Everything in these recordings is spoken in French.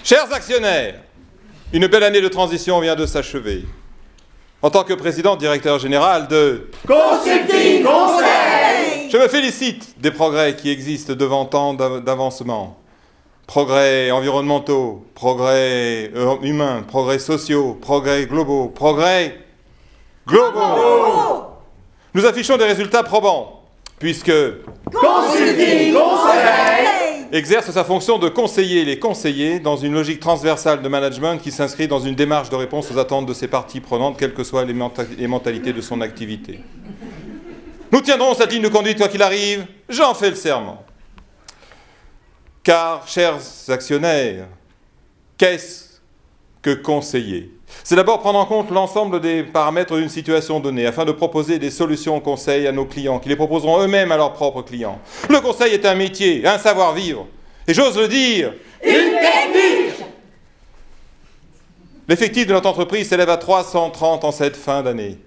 Chers actionnaires, une belle année de transition vient de s'achever. En tant que président directeur général de Consulting Conseil, je me félicite des progrès qui existent devant tant d'avancements. Progrès environnementaux, progrès humains, progrès sociaux, progrès globaux, progrès globaux. Nous affichons des résultats probants, puisque Consulting Conseil exerce sa fonction de conseiller les conseillers dans une logique transversale de management qui s'inscrit dans une démarche de réponse aux attentes de ses parties prenantes, quelles que soient les mentalités de son activité. Nous tiendrons cette ligne de conduite quoi qu'il arrive, j'en fais le serment. Car, chers actionnaires, qu'est-ce que conseiller? C'est d'abord prendre en compte l'ensemble des paramètres d'une situation donnée afin de proposer des solutions au conseil à nos clients, qui les proposeront eux-mêmes à leurs propres clients. Le conseil est un métier, un savoir-vivre, et j'ose le dire, une technique. L'effectif de notre entreprise s'élève à 330 en cette fin d'année.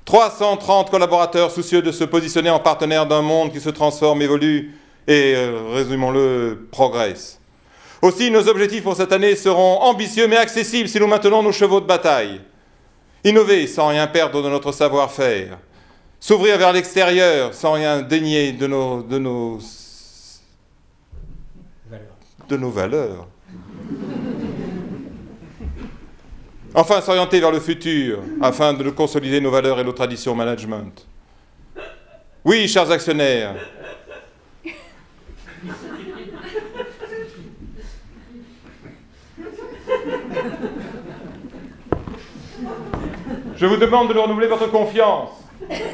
330 collaborateurs soucieux de se positionner en partenaire d'un monde qui se transforme, évolue et, résumons-le, progresse. Aussi, nos objectifs pour cette année seront ambitieux mais accessibles si nous maintenons nos chevaux de bataille. Innover sans rien perdre de notre savoir-faire. S'ouvrir vers l'extérieur sans rien dénier de nos valeurs. Enfin, s'orienter vers le futur afin de consolider nos valeurs et nos traditions management. Oui, chers actionnaires, je vous demande de nous renouveler votre confiance.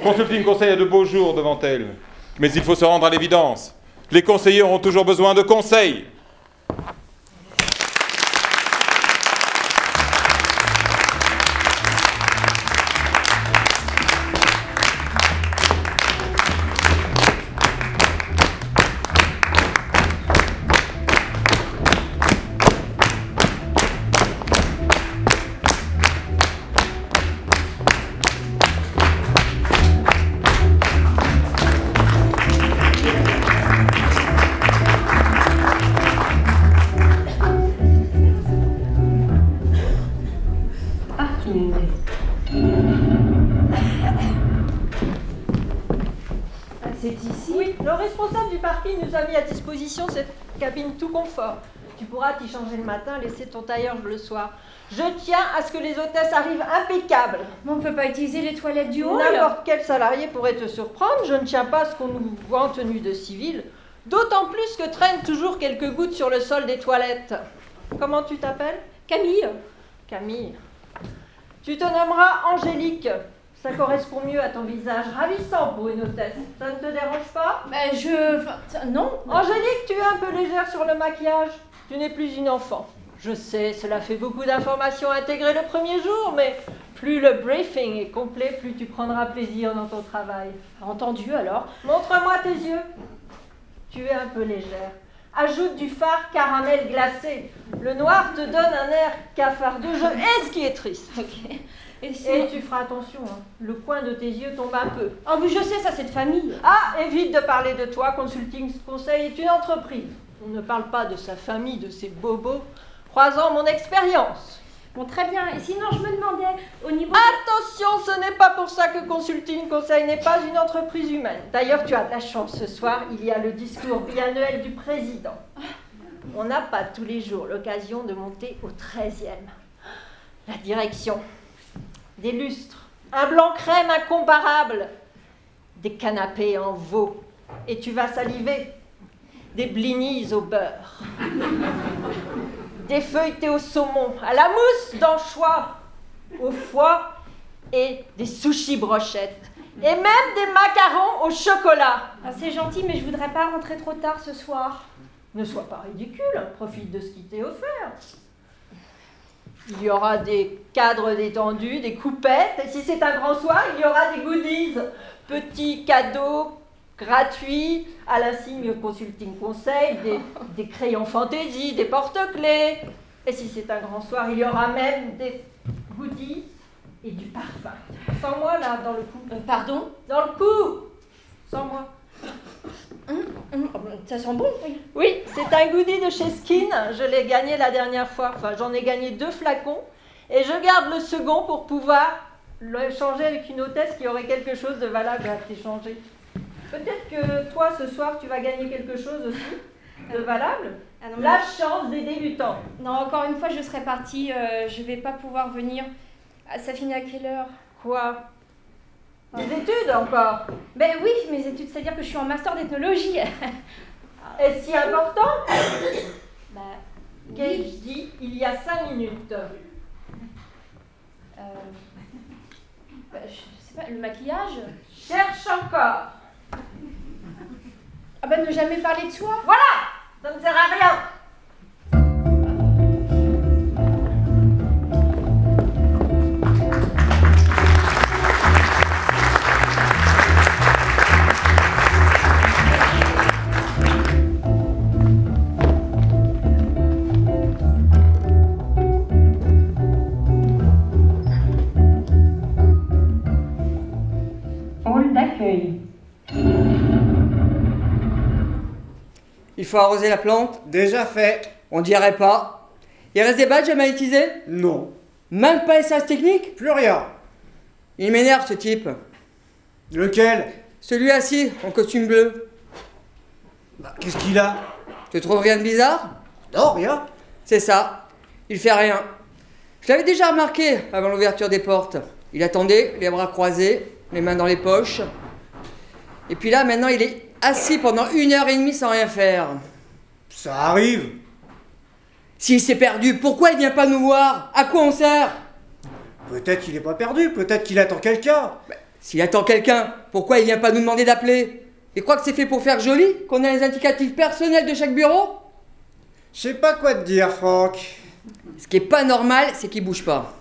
Consulting Conseil a de beaux jours devant elle. Mais il faut se rendre à l'évidence. Les conseillers auront toujours besoin de conseils. C'est ici? Oui, le responsable du parking nous a mis à disposition cette cabine tout confort. Tu pourras t'y changer le matin, laisser ton tailleur le soir. Je tiens à ce que les hôtesses arrivent impeccables. Mais on ne peut pas utiliser les toilettes du hall? N'importe quel salarié pourrait te surprendre. Je ne tiens pas à ce qu'on nous voit en tenue de civil. D'autant plus que traînent toujours quelques gouttes sur le sol des toilettes. Comment tu t'appelles? Camille. Camille. Tu te nommeras Angélique. Ça correspond mieux à ton visage ravissant pour une hôtesse. Ça ne te dérange pas? Non. Angélique, tu es un peu légère sur le maquillage. Tu n'es plus une enfant. Je sais, cela fait beaucoup d'informations à intégrer le premier jour, mais plus le briefing est complet, plus tu prendras plaisir dans ton travail. Entendu alors. Montre-moi tes yeux. Tu es un peu légère. Ajoute du fard caramel glacé. Le noir te donne un air cafardeux. Je hais ce qui est triste. Ok. Et tu feras attention, hein. Le coin de tes yeux tombe un peu. Oh, mais je sais, ça c'est de famille. Ah, évite de parler de toi. Consulting Conseil est une entreprise. On ne parle pas de sa famille, de ses bobos. Croisant mon expérience. Bon, très bien. Et sinon, je me demandais, au niveau... Attention, ce n'est pas pour ça que Consulting Conseil n'est pas une entreprise humaine. D'ailleurs, tu as de la chance. Ce soir, il y a le discours biannuel du président. On n'a pas tous les jours l'occasion de monter au 13e. La direction. Des lustres, un blanc crème incomparable, des canapés en veau, et tu vas saliver, des blinis au beurre, des feuilletés au saumon, à la mousse d'anchois, au foie et des sushis brochettes, et même des macarons au chocolat. Ah, c'est gentil, mais je voudrais pas rentrer trop tard ce soir. Ne sois pas ridicule, profite de ce qui t'est offert. Il y aura des cadres détendus, des coupettes, et si c'est un grand soir, il y aura des goodies. Petits cadeaux gratuits à l'insigne Consulting Conseil, des crayons fantaisie, des porte-clés. Et si c'est un grand soir, il y aura même des goodies et du parfum. Sans moi là, dans le cou. Pardon? Dans le cou. Sans moi. Ça sent bon, oui. Oui, C'est un goodie de chez Skin. Je l'ai gagné la dernière fois. Enfin, j'en ai gagné 2 flacons. Et je garde le second pour pouvoir le changer avec une hôtesse qui aurait quelque chose de valable à t'échanger. Peut-être que toi, ce soir, tu vas gagner quelque chose aussi de valable. Ah non, La chance des débutants. Non, encore une fois, je serai partie. Je vais pas pouvoir venir. Ah, ça finit à quelle heure? Quoi? Des études encore? Ben oui, mes études, c'est-à-dire que je suis en master d'ethnologie. Est-ce si important? Bah, Qu'ai-je dit il y a 5 minutes? Bah, je sais pas, le maquillage? Cherche encore. Ah ben ne jamais parler de soi. Voilà! Ça ne sert à rien. Hall d'accueil. Il faut arroser la plante. Déjà fait. On dirait pas. Il reste des badges à magnétiser? Non. Même pas SAS technique? Plus rien. Il m'énerve ce type. Lequel? Celui assis, en costume bleu. Bah, qu'est-ce qu'il a? Tu trouves rien de bizarre? Non, rien. C'est ça. Il fait rien. Je l'avais déjà remarqué avant l'ouverture des portes. Il attendait, les bras croisés, les mains dans les poches. Et puis là, maintenant, il est assis pendant 1h30 sans rien faire. Ça arrive. S'il s'est perdu, pourquoi il vient pas nous voir? À quoi on sert? Peut-être qu'il est pas perdu, peut-être qu'il attend quelqu'un. S'il attend quelqu'un, pourquoi il vient pas nous demander d'appeler? Il croit que c'est fait pour faire joli? Qu'on a les indicatifs personnels de chaque bureau? Je sais pas quoi te dire, Franck. Ce qui est pas normal, c'est qu'il bouge pas.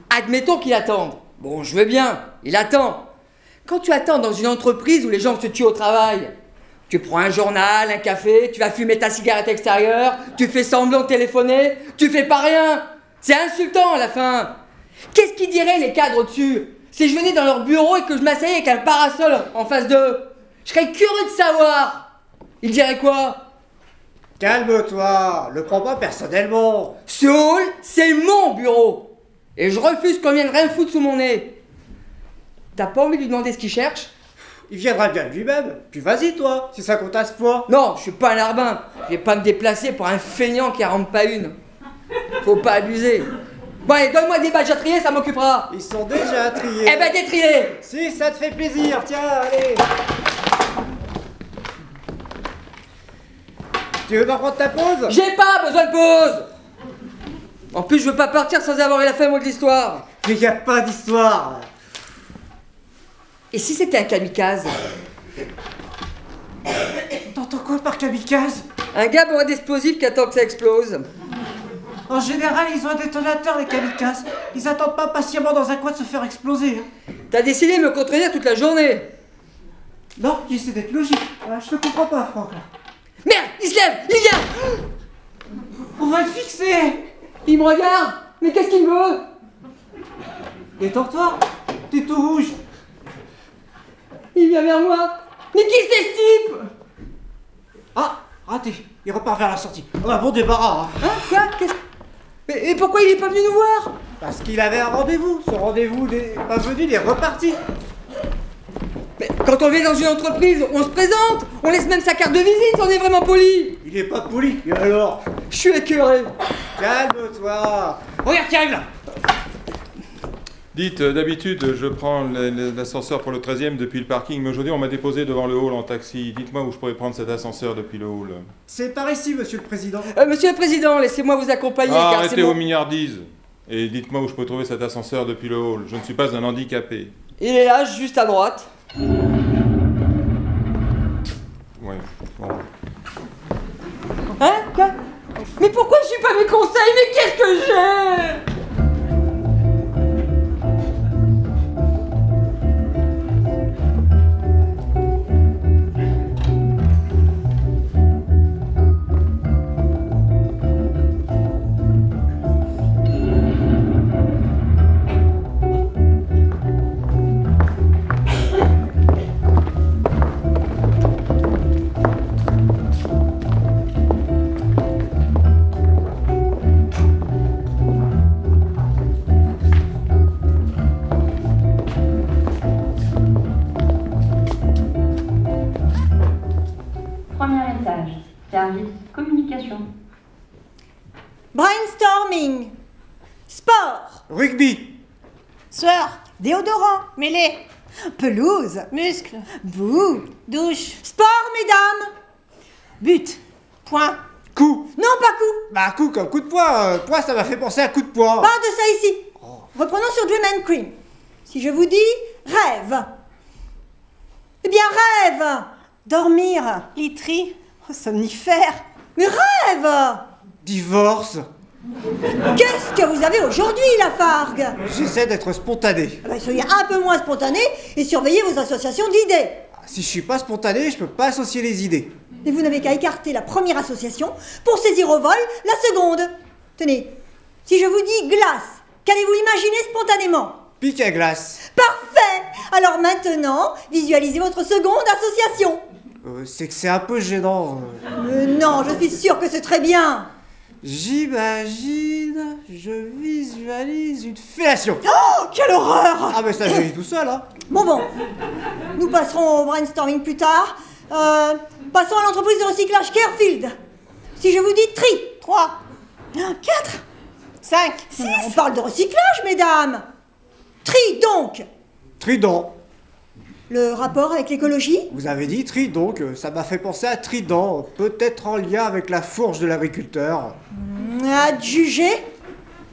Admettons qu'il attende. Bon, je veux bien, il attend. Quand tu attends dans une entreprise où les gens se tuent au travail, tu prends un journal, un café, tu vas fumer ta cigarette extérieure, tu fais semblant de téléphoner, tu fais pas rien. C'est insultant à la fin. Qu'est-ce qu'ils diraient les cadres au-dessus si je venais dans leur bureau et que je m'asseyais avec un parasol en face d'eux? Je serais curieux de savoir. Ils diraient quoi? Calme-toi, le prends pas personnellement. Ce hall, c'est mon bureau. Et je refuse qu'on vienne rien foutre sous mon nez. T'as pas envie de lui demander ce qu'il cherche? Il viendra bien de lui-même. Puis vas-y, toi, si ça compte à ce point. Non, je suis pas un larbin. Je vais pas me déplacer pour un feignant qui en rentre pas une. Faut pas abuser. Bon allez, donne-moi des badges à trier, ça m'occupera. Ils sont déjà triés. Eh ben détriés. Si, ça te fait plaisir, tiens, allez. Tu veux pas prendre ta pause? J'ai pas besoin de pause. En plus, je veux pas partir sans avoir eu la fin mot de l'histoire. Mais y a pas d'histoire. Et si c'était un kamikaze? T'entends quoi par kamikaze? Un gars bourré d'explosifs qui attend que ça explose. En général, ils ont un détonateur, les kamikazes. Ils attendent pas patiemment dans un coin de se faire exploser. T'as décidé de me contredire toute la journée. Non, j'essaie d'être logique. Je te comprends pas, Franck. Merde, il se lève, il vient. On va le fixer. Il me regarde. Mais qu'est-ce qu'il veut? Détends-toi. T'es tout rouge. Il vient vers moi. Mais qui c'est ce type? Ah, raté. Il repart vers la sortie. Oh, bah, bon débarras. Hein? Quoi? Qu'est-ce... Mais pourquoi il est pas venu nous voir? Parce qu'il avait un rendez-vous. Son rendez-vous n'est pas venu, il est reparti. Mais quand on vient dans une entreprise, on se présente. On laisse même sa carte de visite, on est vraiment poli. Il est pas poli. Et alors? Je suis écœuré. Calme-toi. Regarde qui arrive là. Dites, d'habitude, je prends l'ascenseur pour le 13e depuis le parking, mais aujourd'hui, on m'a déposé devant le hall en taxi. Dites-moi où je pourrais prendre cet ascenseur depuis le hall. C'est par ici, monsieur le président. Monsieur le Président, laissez-moi vous accompagner. Ah, car arrêtez c'est aux mon... milliardises. Et dites-moi où je peux trouver cet ascenseur depuis le hall. Je ne suis pas un handicapé. Il est là, juste à droite. Ouais, bon. Hein? Quoi? Mais pourquoi je suis pas mes conseils? Mais qu'est-ce que j'ai? Premier étage. Service communication. Brainstorming. Sport. Rugby. Sueur. Déodorant. Mêlée. Pelouse. Muscle. Boue. Douche. Sport, mesdames. But. Point. Coup. Non, pas coup. Bah, coup comme coup de poing. Poing, ça m'a fait penser à coup de poing. Pas de ça ici. Reprenons sur Dream and Cream. Si je vous dis rêve. Eh bien, rêve. Dormir. Literie. Oh, somnifère. Mais rêve. Divorce. Qu'est-ce que vous avez aujourd'hui, Lafargue? J'essaie d'être spontané. Ah ben, soyez un peu moins spontané et surveillez vos associations d'idées. Si je suis pas spontané, je peux pas associer les idées. Et vous n'avez qu'à écarter la première association pour saisir au vol la seconde. Tenez, si je vous dis glace, qu'allez-vous imaginer spontanément? Pique à glace. Parfait. Alors maintenant, visualisez votre seconde association. C'est que c'est un peu gênant. Non, je suis sûre que c'est très bien. J'imagine, je visualise une fellation. Oh, quelle horreur! Ah mais ça j'ai eu tout seul, hein. Bon, nous passerons au brainstorming plus tard. Passons à l'entreprise de recyclage Carefield. Si je vous dis tri. 3. 4. 5. 6. On parle de recyclage, mesdames. Tri donc. Trident. Le rapport avec l'écologie? Vous avez dit tri, donc ça m'a fait penser à trident, peut-être en lien avec la fourche de l'agriculteur. Adjugé.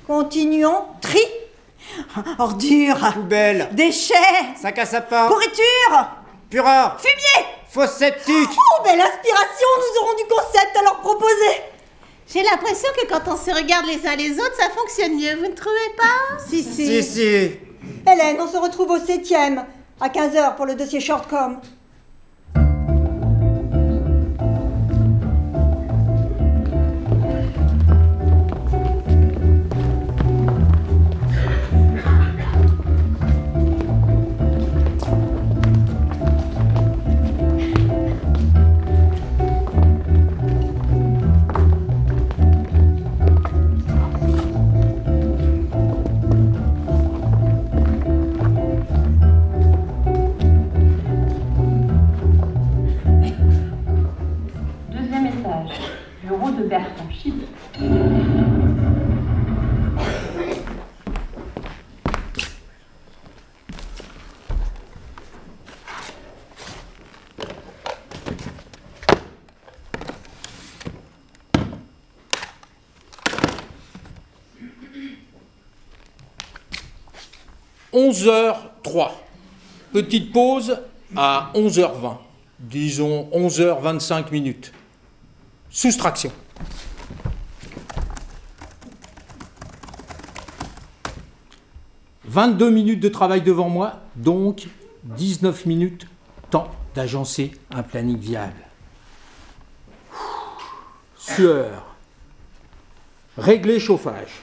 Continuons. Tri. Ordures. Poubelle. Déchets. Sac à sapin. Pourriture. Pureur. Fumier. Fosse septique. Oh, belle inspiration, nous aurons du concept à leur proposer. J'ai l'impression que quand on se regarde les uns les autres, ça fonctionne mieux, vous ne trouvez pas? Si. Hélène, on se retrouve au 7e, à 15h pour le dossier Shortcom. Deuxième étage. Bureau de Bertrand Chip. « 11h03. Petite pause à 11h20. Disons 11h25 minutes. Soustraction. « 22 minutes de travail devant moi, donc 19 minutes, temps d'agencer un planning viable. Sueur. Régler chauffage.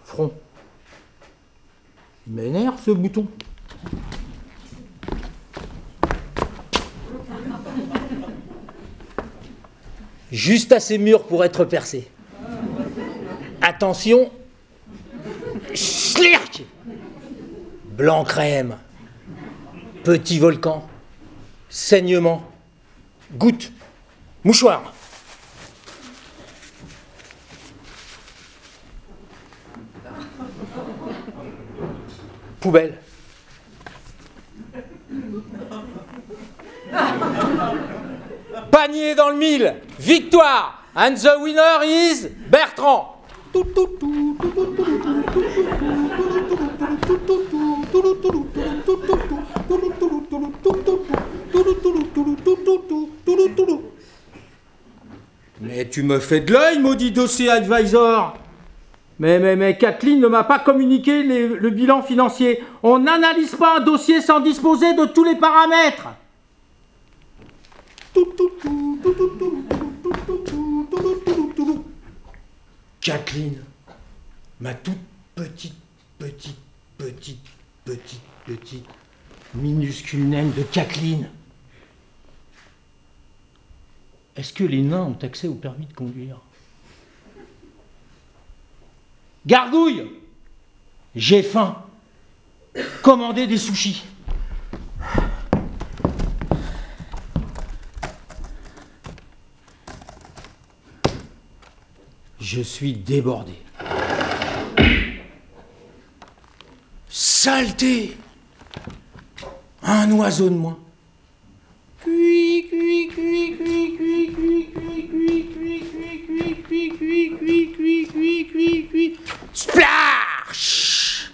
Front. Il m'énerve ce bouton. Juste assez mûr pour être percé. Attention. Schlirk. Blanc crème. Petit volcan. Saignement. Goutte. Mouchoir. Poubelle. Panier dans le mille. Victoire. And the winner is Bertrand. Mais tu me fais de l'œil, maudit dossier advisor. Mais Kathleen ne m'a pas communiqué le bilan financier. On n'analyse pas un dossier sans disposer de tous les paramètres. Kathleen, ma toute petite, minuscule naine de Kathleen. Est-ce que les nains ont accès au permis de conduire ? Gargouille, j'ai faim. Commandez des sushis. Je suis débordé. Saleté! Un oiseau de moins. Cui, cui, cui, cui, cui, cui, cui, cui, cui, cui, cui, cui, cui, cui, cui, cui, cui. Splash!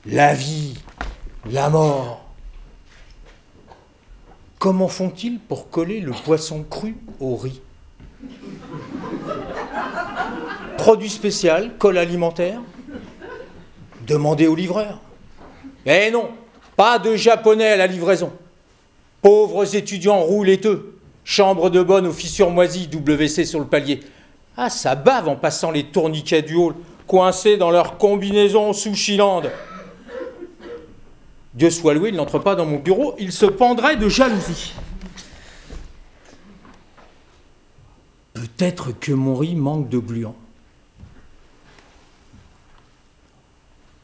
La vie, la mort. Comment font-ils pour coller le poisson cru au riz? Produit spécial, colle alimentaire. Demandez au livreur. Eh non, pas de japonais à la livraison. Pauvres étudiants rouletteux, chambre de bonne aux fissures moisies, WC sur le palier. Ah, ça bave en passant les tourniquets du hall, coincés dans leur combinaison sushi-land. Dieu soit loué, il n'entre pas dans mon bureau, il se pendrait de jalousie. Peut-être que mon riz manque de gluants.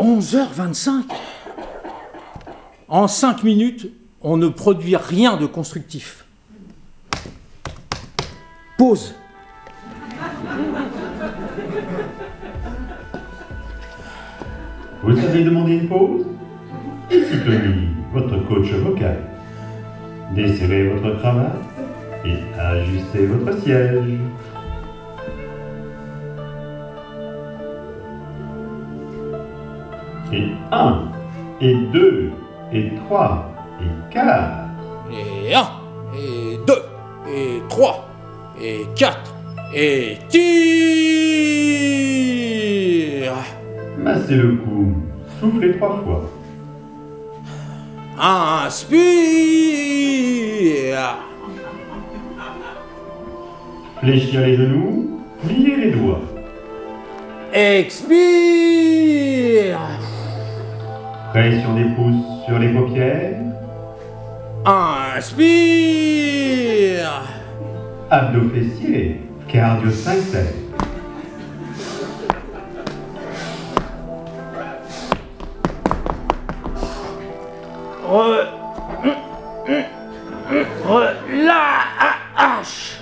11h25. En 5 minutes, on ne produit rien de constructif. Pause. Vous avez demandé une pause? Ici Tony, votre coach vocal. Desserrez votre cravate et ajustez votre siège. Et 1, et 2, et 3, et 4. Et 1, et 2, et 3, et 4, et tire. Massez le cou, soufflez 3 fois. Inspire. Fléchir les genoux, plier les doigts. Expire. Pression des pouces sur les paupières. Inspire. Abdos fessiers, cardio sphincter. Relâche.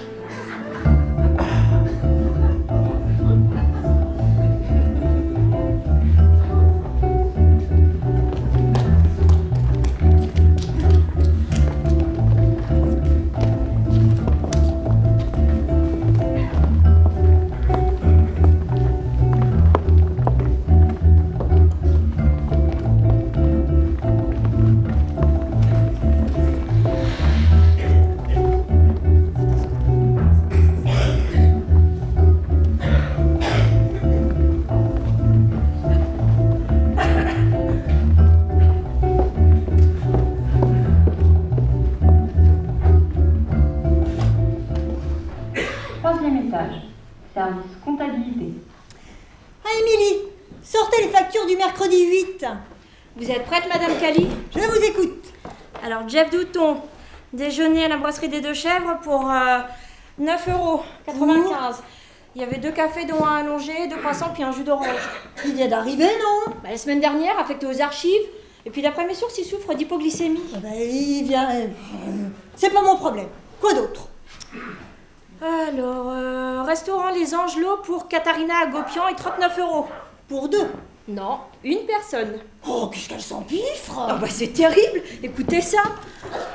Service comptabilité. Ah, Émilie, sortez les factures du mercredi 8. Vous êtes prête, Madame Cali? Je vous écoute. Alors, Jeff Douton, déjeuner à la brasserie des Deux Chèvres pour 9,95 €. Il y avait 2 cafés, dont un allongé, 2 croissants, puis un jus d'orange. Il vient d'arriver, non? La semaine dernière, affecté aux archives. Et puis d'après mes sources, il souffre d'hypoglycémie. Il vient... C'est pas mon problème. Quoi d'autre? Alors, restaurant Les Angelots pour Katharina Agopian et 39 €. Pour 2? Non, une personne. Oh, qu'est-ce qu'elle s'empiffre! Ah bah c'est terrible. Écoutez ça.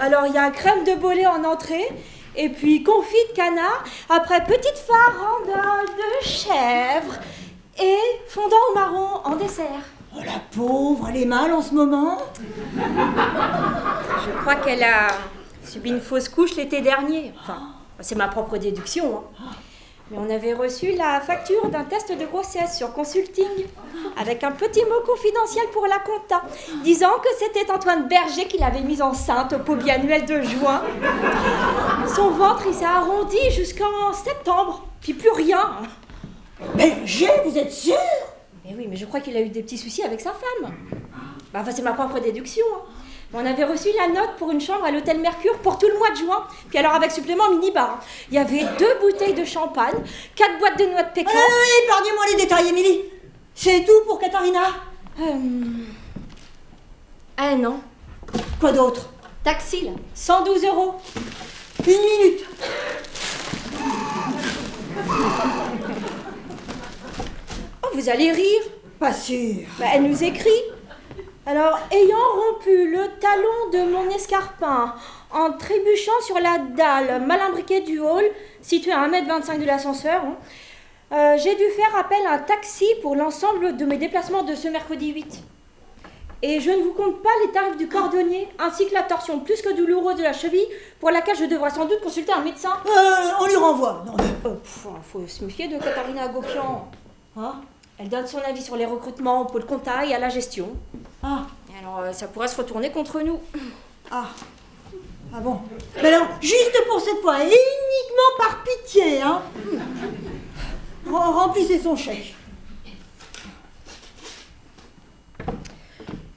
Alors, il y a crème de bolée en entrée. Et puis confit de canard. Après, petite farandole de chèvre. Et fondant au marron en dessert. Oh, la pauvre, elle est mal en ce moment. Je crois qu'elle a subi une fausse couche l'été dernier. Enfin, c'est ma propre déduction. Hein. Mais on avait reçu la facture d'un test de grossesse sur Consulting, avec un petit mot confidentiel pour la compta, disant que c'était Antoine Berger qui l'avait mise enceinte au pot biannuel de juin. Son ventre, il s'est arrondi jusqu'en septembre, puis plus rien. Berger, vous êtes sûr? Mais oui, mais je crois qu'il a eu des petits soucis avec sa femme. Bah, enfin, c'est ma propre déduction. Hein. On avait reçu la note pour une chambre à l'hôtel Mercure pour tout le mois de juin. Puis alors avec supplément minibar. Il y avait 2 bouteilles de champagne, 4 boîtes de noix de pécan. Épargnez-moi les détails, Émilie. C'est tout pour Katharina? Ah non. Quoi d'autre? Taxil, 112 €. Une minute. Oh, vous allez rire. Pas sûr. Bah, elle nous écrit. Alors, ayant rompu le talon de mon escarpin en trébuchant sur la dalle mal imbriquée du hall, située à 1,25 m de l'ascenseur, j'ai dû faire appel à un taxi pour l'ensemble de mes déplacements de ce mercredi 8. Et je ne vous compte pas les tarifs du cordonnier, ainsi que la torsion plus que douloureuse de la cheville, pour laquelle je devrais sans doute consulter un médecin. On lui renvoie. Non, faut se méfier de Katharina Agopian. Hein? Elle donne son avis sur les recrutements au pôle compta et à la gestion. Ah. Et alors, ça pourrait se retourner contre nous. Ah. Ah bon. Mais alors, juste pour cette fois, et uniquement par pitié, hein. Remplissez son chèque.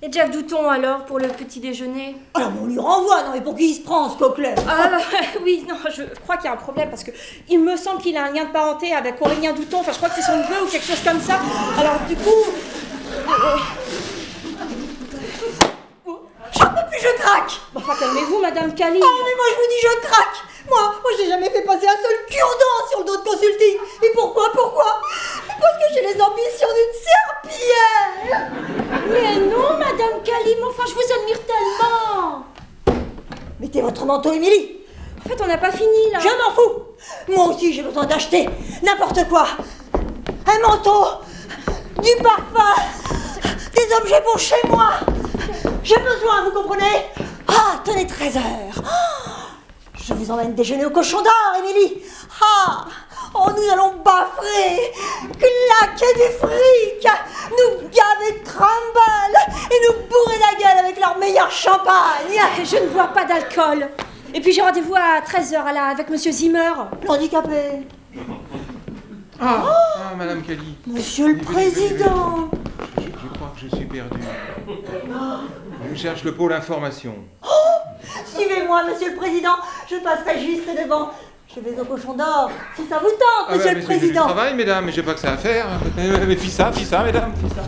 Et Jeff Douton, alors, pour le petit déjeuner? Alors, on lui renvoie, non mais pour qui il se prend, ce coquelet? Oui, non, je crois qu'il y a un problème, parce que il me semble qu'il a un lien de parenté avec Aurélien Douton, enfin, je crois que c'est son neveu ou quelque chose comme ça. Alors, du coup... J'en peux plus, je craque. Enfin, calmez-vous, Madame Cali. Ah, mais moi, je vous dis, je craque. Moi, j'ai jamais fait passer un seul cure-dent sur le dos de consulting. Et pourquoi? Parce que j'ai les ambitions d'une serpillière. Mais non, Madame Cali, mais enfin, je vous admire tellement. Mettez votre manteau, Émilie. En fait, on n'a pas fini, là. Je m'en fous. Moi aussi, j'ai besoin d'acheter n'importe quoi. Un manteau, du parfum, des objets pour chez moi. J'ai besoin, vous comprenez? Ah, tenez, 13 heures. Je vous emmène déjeuner au Cochon d'Or, Émilie. Ah, oh, nous allons baffrer, claquer du fric, nous gaver de crumble et nous bourrer la gueule avec leur meilleur champagne. Je ne bois pas d'alcool. Et puis j'ai rendez-vous à 13h avec Monsieur Zimmer. L'handicapé. Ah, Madame Cali. Monsieur le Président. Je crois que je suis perdu. Je cherche le pôle information. Suivez-moi, Monsieur le Président. Je passerai juste devant. Je vais au Cochon d'Or, si ça vous tente, Monsieur le Président. Je travaille, mesdames, mais j'ai pas que ça à faire. Mais fis ça, mesdames, fis ça.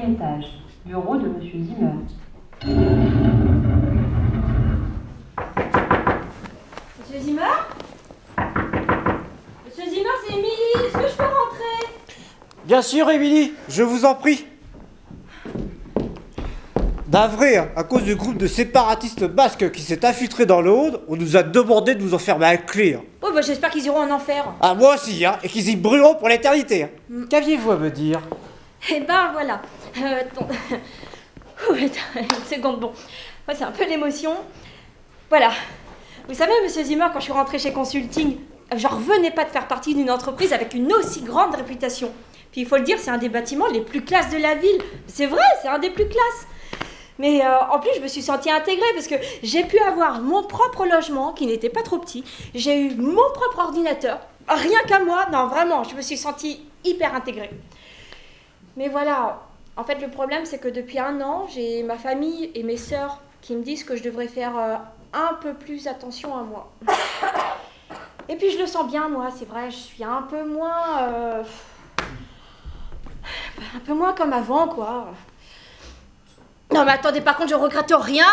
Étage, bureau de Monsieur Zimmer. Monsieur Zimmer? Monsieur Zimmer, c'est Émilie. Est-ce que je peux rentrer? Bien sûr, Émilie, je vous en prie. Navré, à cause du groupe de séparatistes basques qui s'est infiltré dans l'Aude, on nous a demandé de nous enfermer à clé. Oh, bah j'espère qu'ils iront en enfer. Ah, moi aussi, hein, et qu'ils y brûleront pour l'éternité. Qu'aviez-vous à me dire? Eh ben voilà. Une seconde, bon. Ouais, c'est un peu l'émotion. Voilà. Vous savez, Monsieur Zimmer, quand je suis rentrée chez Consulting, je revenais pas de faire partie d'une entreprise avec une aussi grande réputation. Puis il faut le dire, c'est un des bâtiments les plus classes de la ville. C'est vrai, c'est un des plus classes. Mais en plus, je me suis sentie intégrée parce que j'ai pu avoir mon propre logement qui n'était pas trop petit. J'ai eu mon propre ordinateur. Rien qu'à moi, non, vraiment, je me suis sentie hyper intégrée. Mais voilà, en fait, le problème, c'est que depuis 1 an, j'ai ma famille et mes sœurs qui me disent que je devrais faire un peu plus attention à moi. Et puis, je le sens bien, moi, c'est vrai, je suis un peu moins comme avant, quoi. Non, mais attendez, par contre, je regrette rien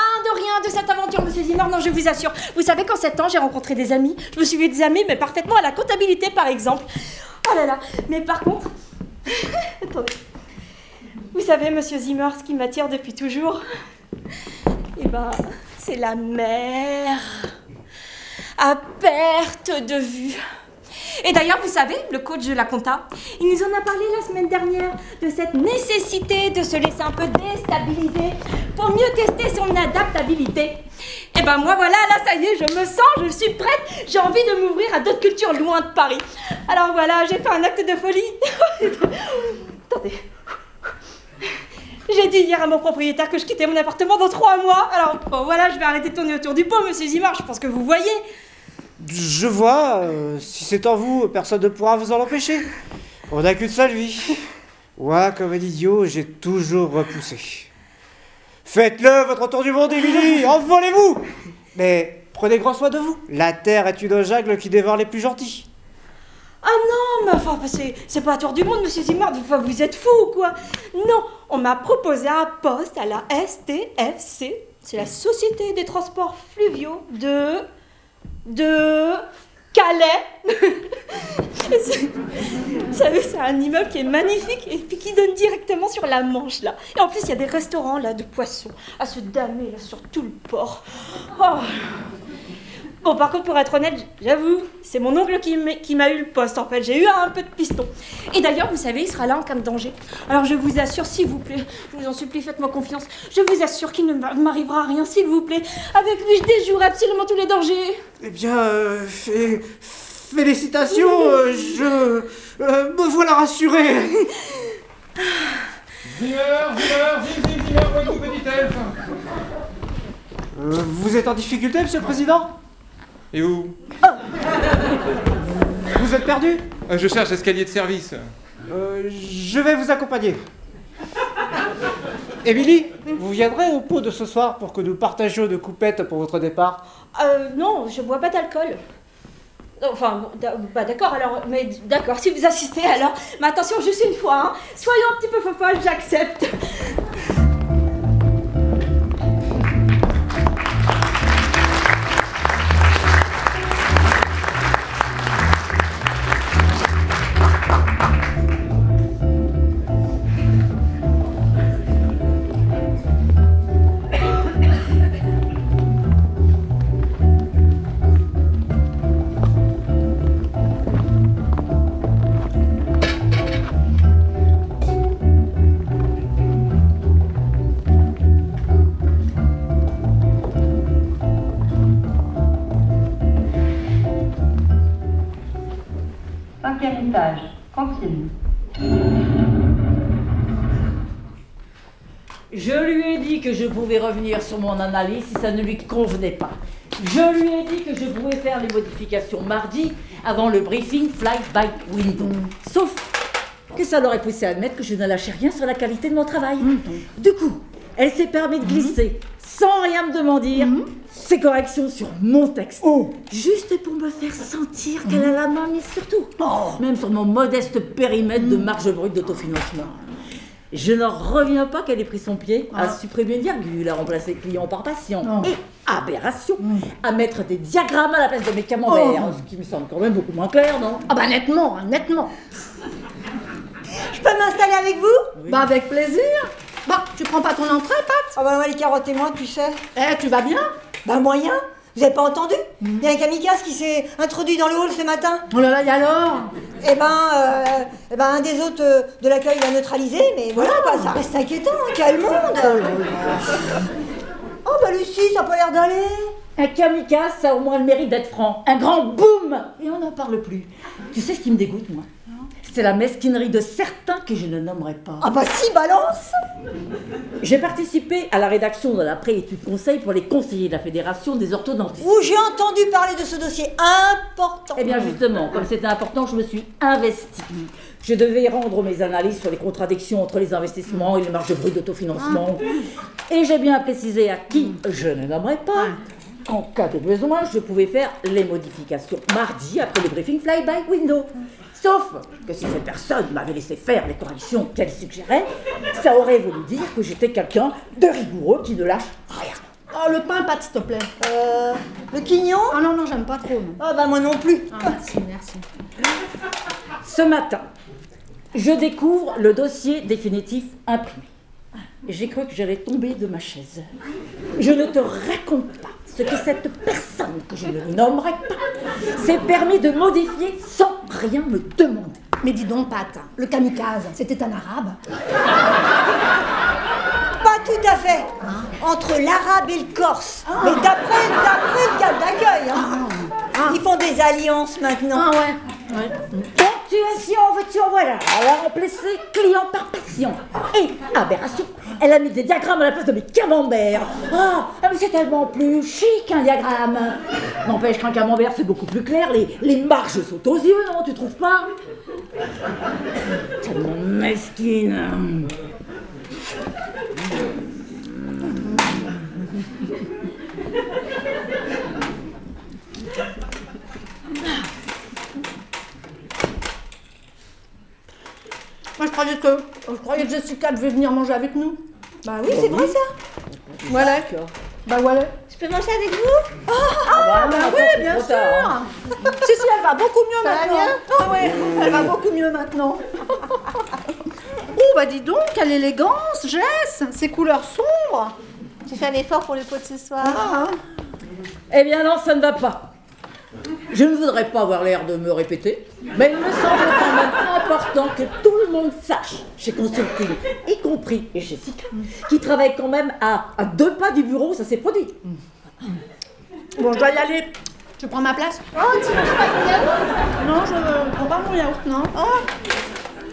de cette aventure, Monsieur Zimmer, non, je vous assure. Vous savez qu'en 7 ans, j'ai rencontré des amis. Je me suis fait des amis, mais parfaitement à la comptabilité, par exemple. Oh là là, mais par contre... Attendez. Vous savez, Monsieur Zimmer, ce qui m'attire depuis toujours, eh ben, c'est la mer à perte de vue. Et d'ailleurs, vous savez, le coach de la compta, il nous en a parlé la semaine dernière de cette nécessité de se laisser un peu déstabiliser pour mieux tester son adaptabilité. Et Et ben moi voilà, là ça y est, je me sens, je suis prête, j'ai envie de m'ouvrir à d'autres cultures loin de Paris. Alors voilà, j'ai fait un acte de folie. Attendez. J'ai dit hier à mon propriétaire que je quittais mon appartement dans 3 mois. Alors bon, voilà, je vais arrêter de tourner autour du pot, monsieur Zimard, je pense que vous voyez. Je vois, si c'est en vous, personne ne pourra vous en empêcher. On n'a qu'une seule vie. Moi, comme un idiot, j'ai toujours repoussé. Faites-le, votre tour du monde, Émilie, envolez-vous. Mais prenez grand soin de vous. La terre est une jungle qui dévore les plus gentils. Ah non, mais enfin, c'est pas un tour du monde, monsieur Zimard, enfin, vous êtes fou ou quoi? Non, on m'a proposé un poste à la STFC, c'est la Société des Transports Fluviaux de Calais. Vous savez, c'est un immeuble qui est magnifique et puis qui donne directement sur la Manche, là. Et en plus, il y a des restaurants, là, de poissons, à se damer, là, sur tout le port. Oh. Bon, par contre, pour être honnête, j'avoue, c'est mon oncle qui m'a eu le poste, en fait. J'ai eu un peu de piston. Et d'ailleurs, vous savez, il sera là en cas de danger. Alors, je vous assure, s'il vous plaît, je vous en supplie, faites-moi confiance. Je vous assure qu'il ne m'arrivera rien, s'il vous plaît. Avec lui, je déjure absolument tous les dangers. Eh bien, félicitations, je me voilà rassuré. Zimmer, voyez-vous, petit elfe. Vous êtes en difficulté, monsieur le président? Et où? Vous êtes perdu? Je cherche l'escalier de service. Je vais vous accompagner. Émilie, vous viendrez au pot de ce soir pour que nous partagions une coupette pour votre départ? Non, je bois pas d'alcool. Enfin, bah d'accord, alors, mais d'accord, si vous insistez alors. Mais attention, juste une fois, hein. Soyons un petit peu fofolles, j'accepte. Cantine. Je lui ai dit que je pouvais revenir sur mon analyse si ça ne lui convenait pas. Je lui ai dit que je pouvais faire les modifications mardi avant le briefing Fly by Window. Sauf que ça l'aurait poussé à admettre que je ne lâchais rien sur la qualité de mon travail. Du coup, elle s'est permis de glisser, sans rien me demander, ses corrections sur mon texte. Juste pour me faire sentir qu'elle a la main mise sur tout. Même sur mon modeste périmètre de marge brute d'autofinancement. Je n'en reviens pas qu'elle ait pris son pied à supprimer une virgule, à remplacer client par patient. Et aberration, à mettre des diagrammes à la place de mes camemberts. Ce qui me semble quand même beaucoup moins clair, non? Ah bah nettement, nettement. Je peux m'installer avec vous? Bah avec plaisir. Bah, tu prends pas ton entrée, Pat? Ah bah ouais, les carottes et moi, tu sais. Eh, tu vas bien? Bah moyen. Vous avez pas entendu? Il y a un kamikaze qui s'est introduit dans le hall ce matin. Oh là là, et alors? Eh ben, un des hôtes de l'accueil l'a neutralisé, mais voilà, quoi, ça reste inquiétant, quel monde! Oh bah Lucie, ça a pas l'air d'aller. Un kamikaze, ça a au moins le mérite d'être franc. Un grand boum! Et on n'en parle plus. Tu sais ce qui me dégoûte, moi? C'est la mesquinerie de certains que je ne nommerai pas. Ah bah si, balance! J'ai participé à la rédaction de la préétude conseil pour les conseillers de la Fédération des orthodontistes. Où j'ai entendu parler de ce dossier important. Eh bien justement, comme c'était important, je me suis investie. Je devais rendre mes analyses sur les contradictions entre les investissements et les marges brutes d'autofinancement. Et j'ai bien précisé à qui je ne nommerai pas qu'en cas de besoin, je pouvais faire les modifications mardi après le briefing Fly by Window. Sauf que si cette personne m'avait laissé faire les corrections qu'elle suggérait, ça aurait voulu dire que j'étais quelqu'un de rigoureux qui ne lâche rien. Oh, le pain, Pat, s'il te plaît. Le quignon? Ah non, non, j'aime pas trop. Ah bah moi non plus. Ah, merci, merci. Ce matin, je découvre le dossier définitif imprimé. Et j'ai cru que j'allais tomber de ma chaise. Je ne te raconte pas ce que cette personne, que je ne nommerai pas, s'est permis de modifier sans rien me demander. Mais dis donc, Pat, le kamikaze, c'était un arabe? Pas tout à fait. entre l'arabe et le corse. Mais d'après le cadre d'accueil. Hein. Ils font des alliances maintenant. Ah ouais. Ponctuation, en veux-tu, en voilà. Elle a remplacé client par patient. Et, aberration, elle a mis des diagrammes à la place de mes camemberts. Ah, mais c'est tellement plus chic un diagramme. N'empêche qu'un camembert, c'est beaucoup plus clair. Les marges sautent aux yeux, non, tu trouves pas? Tellement mesquine. Moi, je croyais que Jessica devait venir manger avec nous. Bah oui, c'est vrai ça. Voilà. Bah voilà. Je peux manger avec vous? Ah bah oui, bien sûr. Si, elle va beaucoup mieux maintenant. Ah ouais, elle va beaucoup mieux maintenant. Oh bah dis donc, quelle élégance, Jess. Ces couleurs sombres. Tu fais un effort pour le pot de ce soir. Eh bien non, ça ne va pas. Je ne voudrais pas avoir l'air de me répéter, mais il me semble quand même important que tout le monde sache, chez Consulting, y compris Jessica, qui travaille quand même à 2 pas du bureau, ça s'est produit. Bon, je dois y aller. Je prends ma place. Oh, tu manges pas ton yaourt? Non, je prends pas mon yaourt, non. Oh,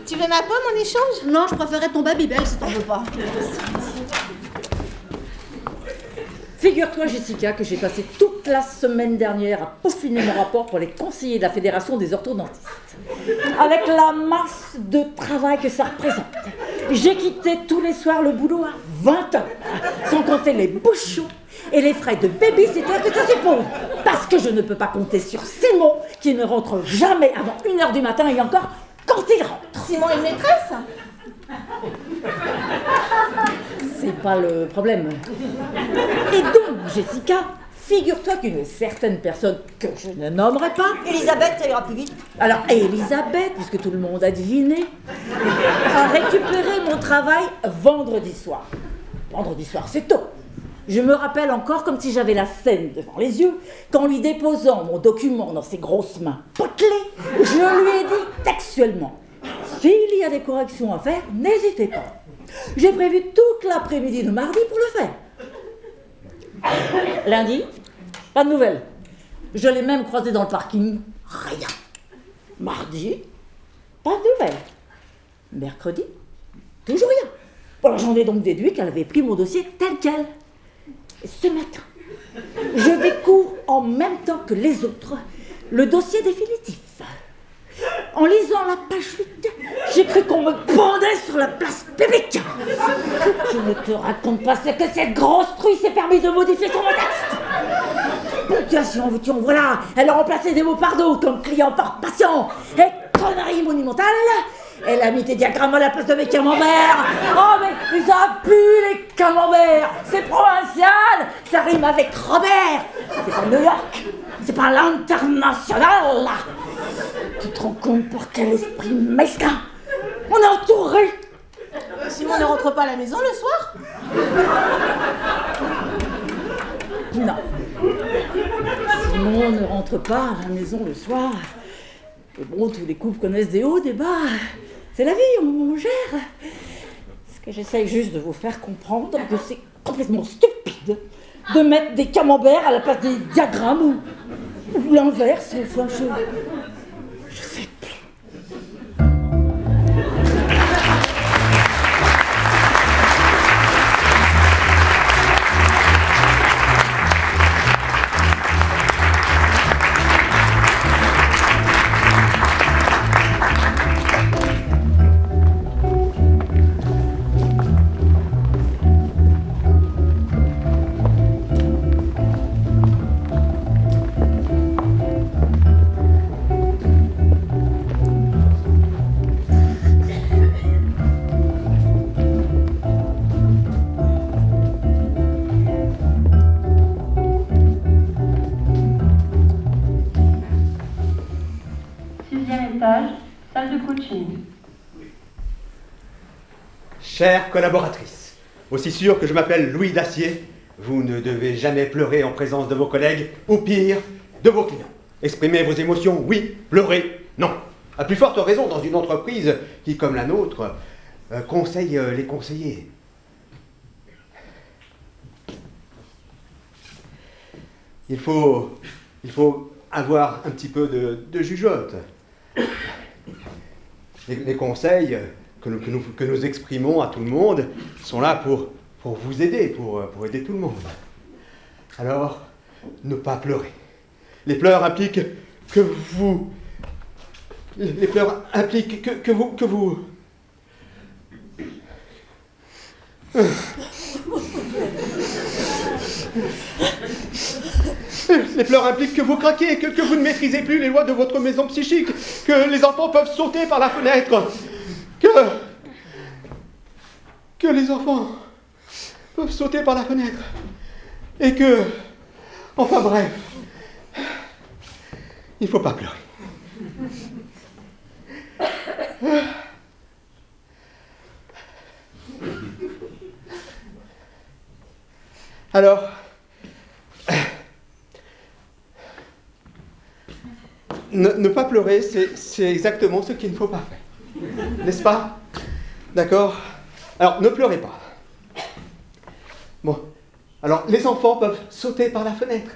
tu veux ma pomme en échange? Non, je préférais ton Babybel si t'en veux pas. Figure-toi, Jessica, que j'ai passé toute la semaine dernière à peaufiner mon rapport pour les conseillers de la Fédération des orthodontistes. Avec la masse de travail que ça représente, j'ai quitté tous les soirs le boulot à 20h, sans compter les bouchons et les frais de babysitter que ça suppose. Parce que je ne peux pas compter sur Simon, qui ne rentre jamais avant 1h du matin et encore quand il rentre. Simon est une maîtresse? C'est pas le problème. Et donc, Jessica, figure-toi qu'une certaine personne que je ne nommerai pas... Elisabeth, ça ira plus vite. Alors, Elisabeth, puisque tout le monde a deviné, a récupéré mon travail vendredi soir. Vendredi soir, c'est tôt. Je me rappelle encore comme si j'avais la scène devant les yeux, qu'en lui déposant mon document dans ses grosses mains potelées, je lui ai dit textuellement: s'il y a des corrections à faire, n'hésitez pas. J'ai prévu toute l'après-midi de mardi pour le faire. Lundi, pas de nouvelles. Je l'ai même croisé dans le parking, rien. Mardi, pas de nouvelles. Mercredi, toujours rien. Bon, j'en ai donc déduit qu'elle avait pris mon dossier tel quel. Et ce matin, je découvre en même temps que les autres le dossier définitif. En lisant la page 8, j'ai cru qu'on me pendait sur la place publique. Je ne te raconte pas ce que cette grosse truie s'est permis de modifier sur mon texte. Ponctuation, veux-tu, voilà. Elle a remplacé des mots par d'autres, comme client par patient. Et connerie monumentale, elle a mis des diagrammes à la place de mes camemberts. Oh, mais ça pue les camemberts. C'est provincial. Ça rime avec Robert. C'est pas New York. C'est pas l'international. Tu te rends compte par quel esprit mesquin? On est entouré. Simon ne rentre pas à la maison le soir? Non. Simon ne rentre pas à la maison le soir. Et bon, tous les couples connaissent des hauts, des bas. C'est la vie, on gère. Ce que j'essaye juste de vous faire comprendre, que c'est complètement stupide de mettre des camemberts à la place des diagrammes ou l'inverse. Enfin, je sais plus. Salle de coaching. Chère collaboratrice, aussi sûr que je m'appelle Louis Dacier, vous ne devez jamais pleurer en présence de vos collègues, ou pire, de vos clients. Exprimez vos émotions, oui, pleurez, non. À plus forte raison dans une entreprise qui, comme la nôtre, conseille les conseillers. il faut avoir un petit peu de jugeote. Les conseils que nous exprimons à tout le monde sont là pour vous aider, pour aider tout le monde. Alors, ne pas pleurer. Les pleurs impliquent que vous... Les pleurs impliquent que vous... Les pleurs impliquent que vous craquez, que vous ne maîtrisez plus les lois de votre maison psychique, que les enfants peuvent sauter par la fenêtre, que les enfants peuvent sauter par la fenêtre, et que... Enfin bref, il ne faut pas pleurer. Alors, ne pas pleurer, c'est exactement ce qu'il ne faut pas faire. N'est-ce pas? D'accord? Alors, ne pleurez pas. Bon. Alors, les enfants peuvent sauter par la fenêtre.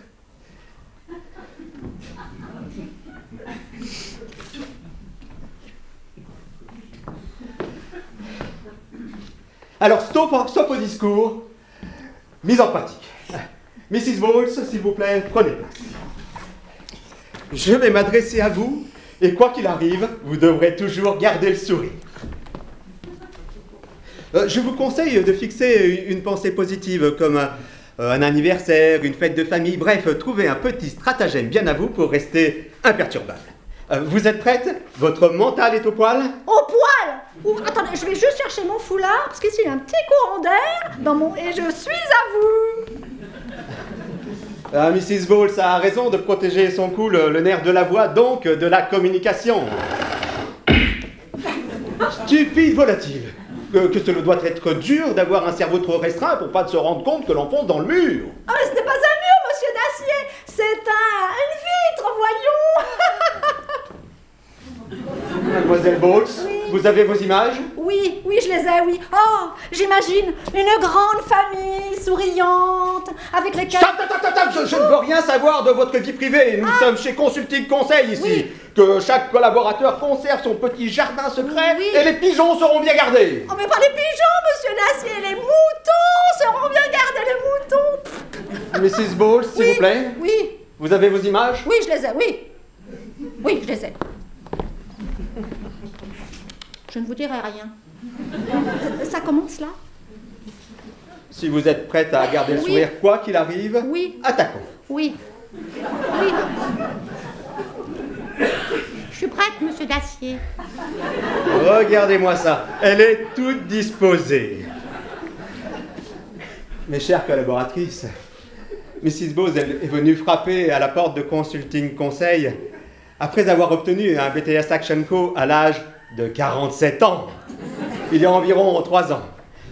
Alors, stop au discours. Mise en pratique. Mrs. Bowles, s'il vous plaît, prenez place. Je vais m'adresser à vous, et quoi qu'il arrive, vous devrez toujours garder le sourire. Je vous conseille de fixer une pensée positive, comme un anniversaire, une fête de famille, bref, trouvez un petit stratagème bien à vous pour rester imperturbable. Vous êtes prête? Votre mental est au poil? Au poil? Attendez, je vais juste chercher mon foulard, parce qu'ici il y a un petit courant d'air dans mon... Et je suis à vous. Mrs. Bowles a raison de protéger son cou, le nerf de la voix, donc de la communication. Stupide volatile. Que cela doit être dur d'avoir un cerveau trop restreint pour pas se rendre compte que l'on fonce dans le mur. Ah mais ce n'est pas un mur, monsieur Dacier, c'est une vitre, voyons. Mademoiselle Bowles, oui. Vous avez vos images? Oui, je les ai, oui. Oh, j'imagine une grande famille souriante, avec lesquelles... Stop, je ne veux rien savoir de votre vie privée. Nous sommes chez Consulting Conseil ici. Oui. Que chaque collaborateur conserve son petit jardin secret, oui. Et les pigeons seront bien gardés. Oh, mais pas les pigeons, monsieur Dacier, les moutons seront bien gardés, les moutons. Mrs. Bowles, s'il vous plaît. Oui. Vous avez vos images? Oui, je les ai, oui. Oui, je les ai. Je ne vous dirai rien. Ça commence là? Si vous êtes prête à garder le sourire quoi qu'il arrive, oui. Attaquons. Oui. Je suis prête, monsieur Dacier. Regardez-moi ça. Elle est toute disposée. Mes chères collaboratrices, Mrs. Bowles est venue frapper à la porte de Consulting Conseil après avoir obtenu un BTS Action Co à l'âge de 47 ans, il y a environ 3 ans.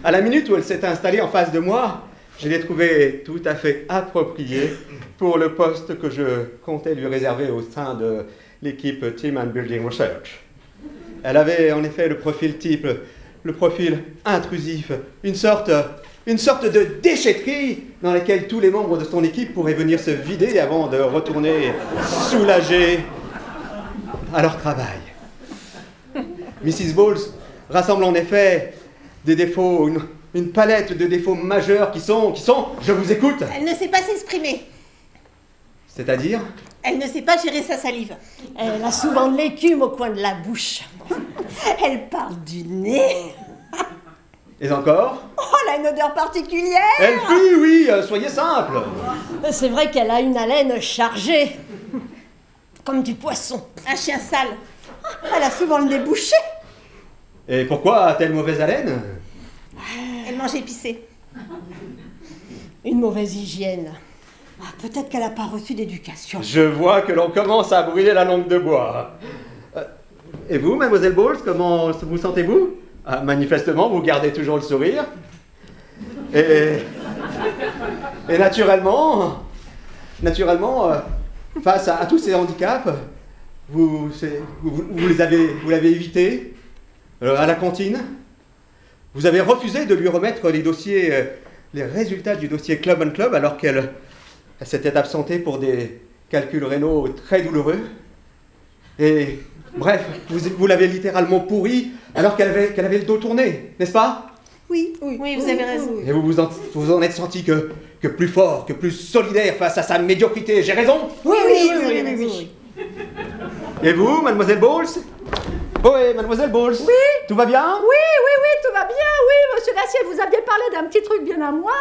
À la minute où elle s'est installée en face de moi, je l'ai trouvée tout à fait appropriée pour le poste que je comptais lui réserver au sein de l'équipe Team and Building Research. Elle avait en effet le profil type, le profil intrusif, une sorte de déchetterie dans laquelle tous les membres de son équipe pourraient venir se vider avant de retourner soulagés à leur travail. Mrs. Bowles rassemble en effet des défauts, une palette de défauts majeurs qui sont, je vous écoute. Elle ne sait pas s'exprimer. C'est-à-dire? Elle ne sait pas gérer sa salive. Elle a souvent de l'écume au coin de la bouche. Elle parle du nez. Et encore? Oh, elle a une odeur particulière. Elle pue, oui, soyez simple. C'est vrai qu'elle a une haleine chargée. Comme du poisson. Un chien sale. Elle a souvent le nez bouché. Et pourquoi a-t-elle mauvaise haleine? Elle mange épicé. Une mauvaise hygiène. Peut-être qu'elle n'a pas reçu d'éducation. Je vois que l'on commence à brûler la langue de bois. Et vous, mademoiselle Bowles, comment vous sentez-vous? Manifestement, vous gardez toujours le sourire. Et naturellement, face à tous ces handicaps, vous l'avez évité à la cantine. Vous avez refusé de lui remettre les résultats du dossier Club and Club alors qu'elle Elle s'était absentée pour des calculs rénaux très douloureux. Et bref, vous l'avez littéralement pourrie alors qu'elle avait le dos tourné, n'est-ce pas? Oui, vous avez raison. Et vous en êtes senti que plus fort, que plus solidaire face à sa médiocrité. J'ai raison? Oui. Et vous, mademoiselle Bowles? Oui, mademoiselle Bowles. Oui. Tout va bien? Oui, tout va bien, oui, monsieur Dacier, vous aviez parlé d'un petit truc bien à moi,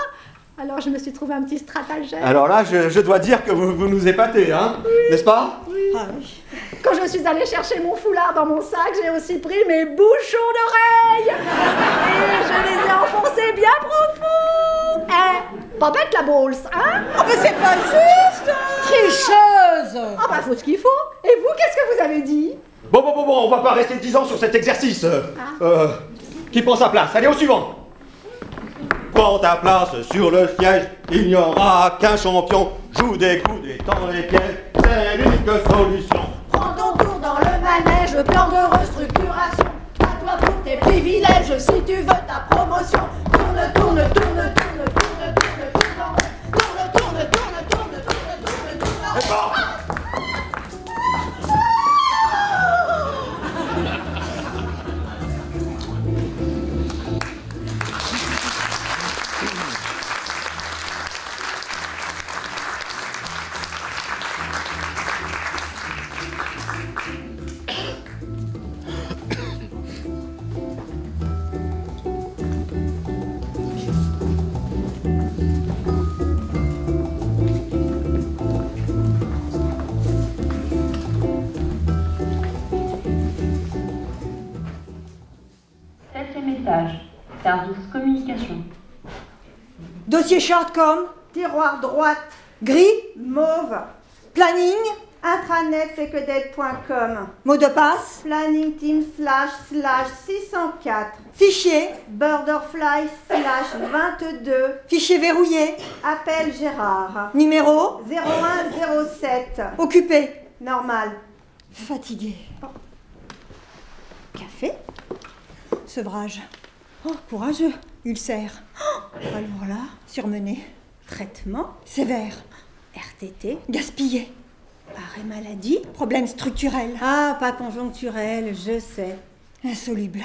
alors je me suis trouvé un petit stratagème. Alors là, je dois dire que vous nous épatez, hein? Oui. N'est-ce pas? Oui. Ah, oui. Quand je suis allée chercher mon foulard dans mon sac, j'ai aussi pris mes bouchons d'oreilles. Et je les ai enfoncés bien profond. Pas bête la Bowles, hein? Oh, mais c'est pas juste! Tricheuse! Ah bah, faut ce qu'il faut. Et vous, qu'est-ce que vous avez dit? Bon, on va pas rester 10 ans sur cet exercice. Qui prend sa place? Allez, au suivant. Prends ta place sur le siège, il n'y aura qu'un champion. Joue des coups, détends les pièges, c'est l'unique solution. Prends ton tour dans le manège, plan de restructuration. À toi pour tes privilèges, si tu veux ta promotion. Tourne. Service communication. Dossier shortcom, Tiroir droite, gris, mauve, planning, intranet-secredet.com, mot de passe, planning team //604, fichier, borderfly/22, fichier verrouillé, appel Gérard, numéro 0107, occupé, normal, fatigué. Café, sevrage. Oh, courageux, ulcère. Oh, alors là, surmené, traitement, sévère, RTT, gaspillé, arrêt maladie, problème structurel. Ah, pas conjoncturel, je sais. Insoluble.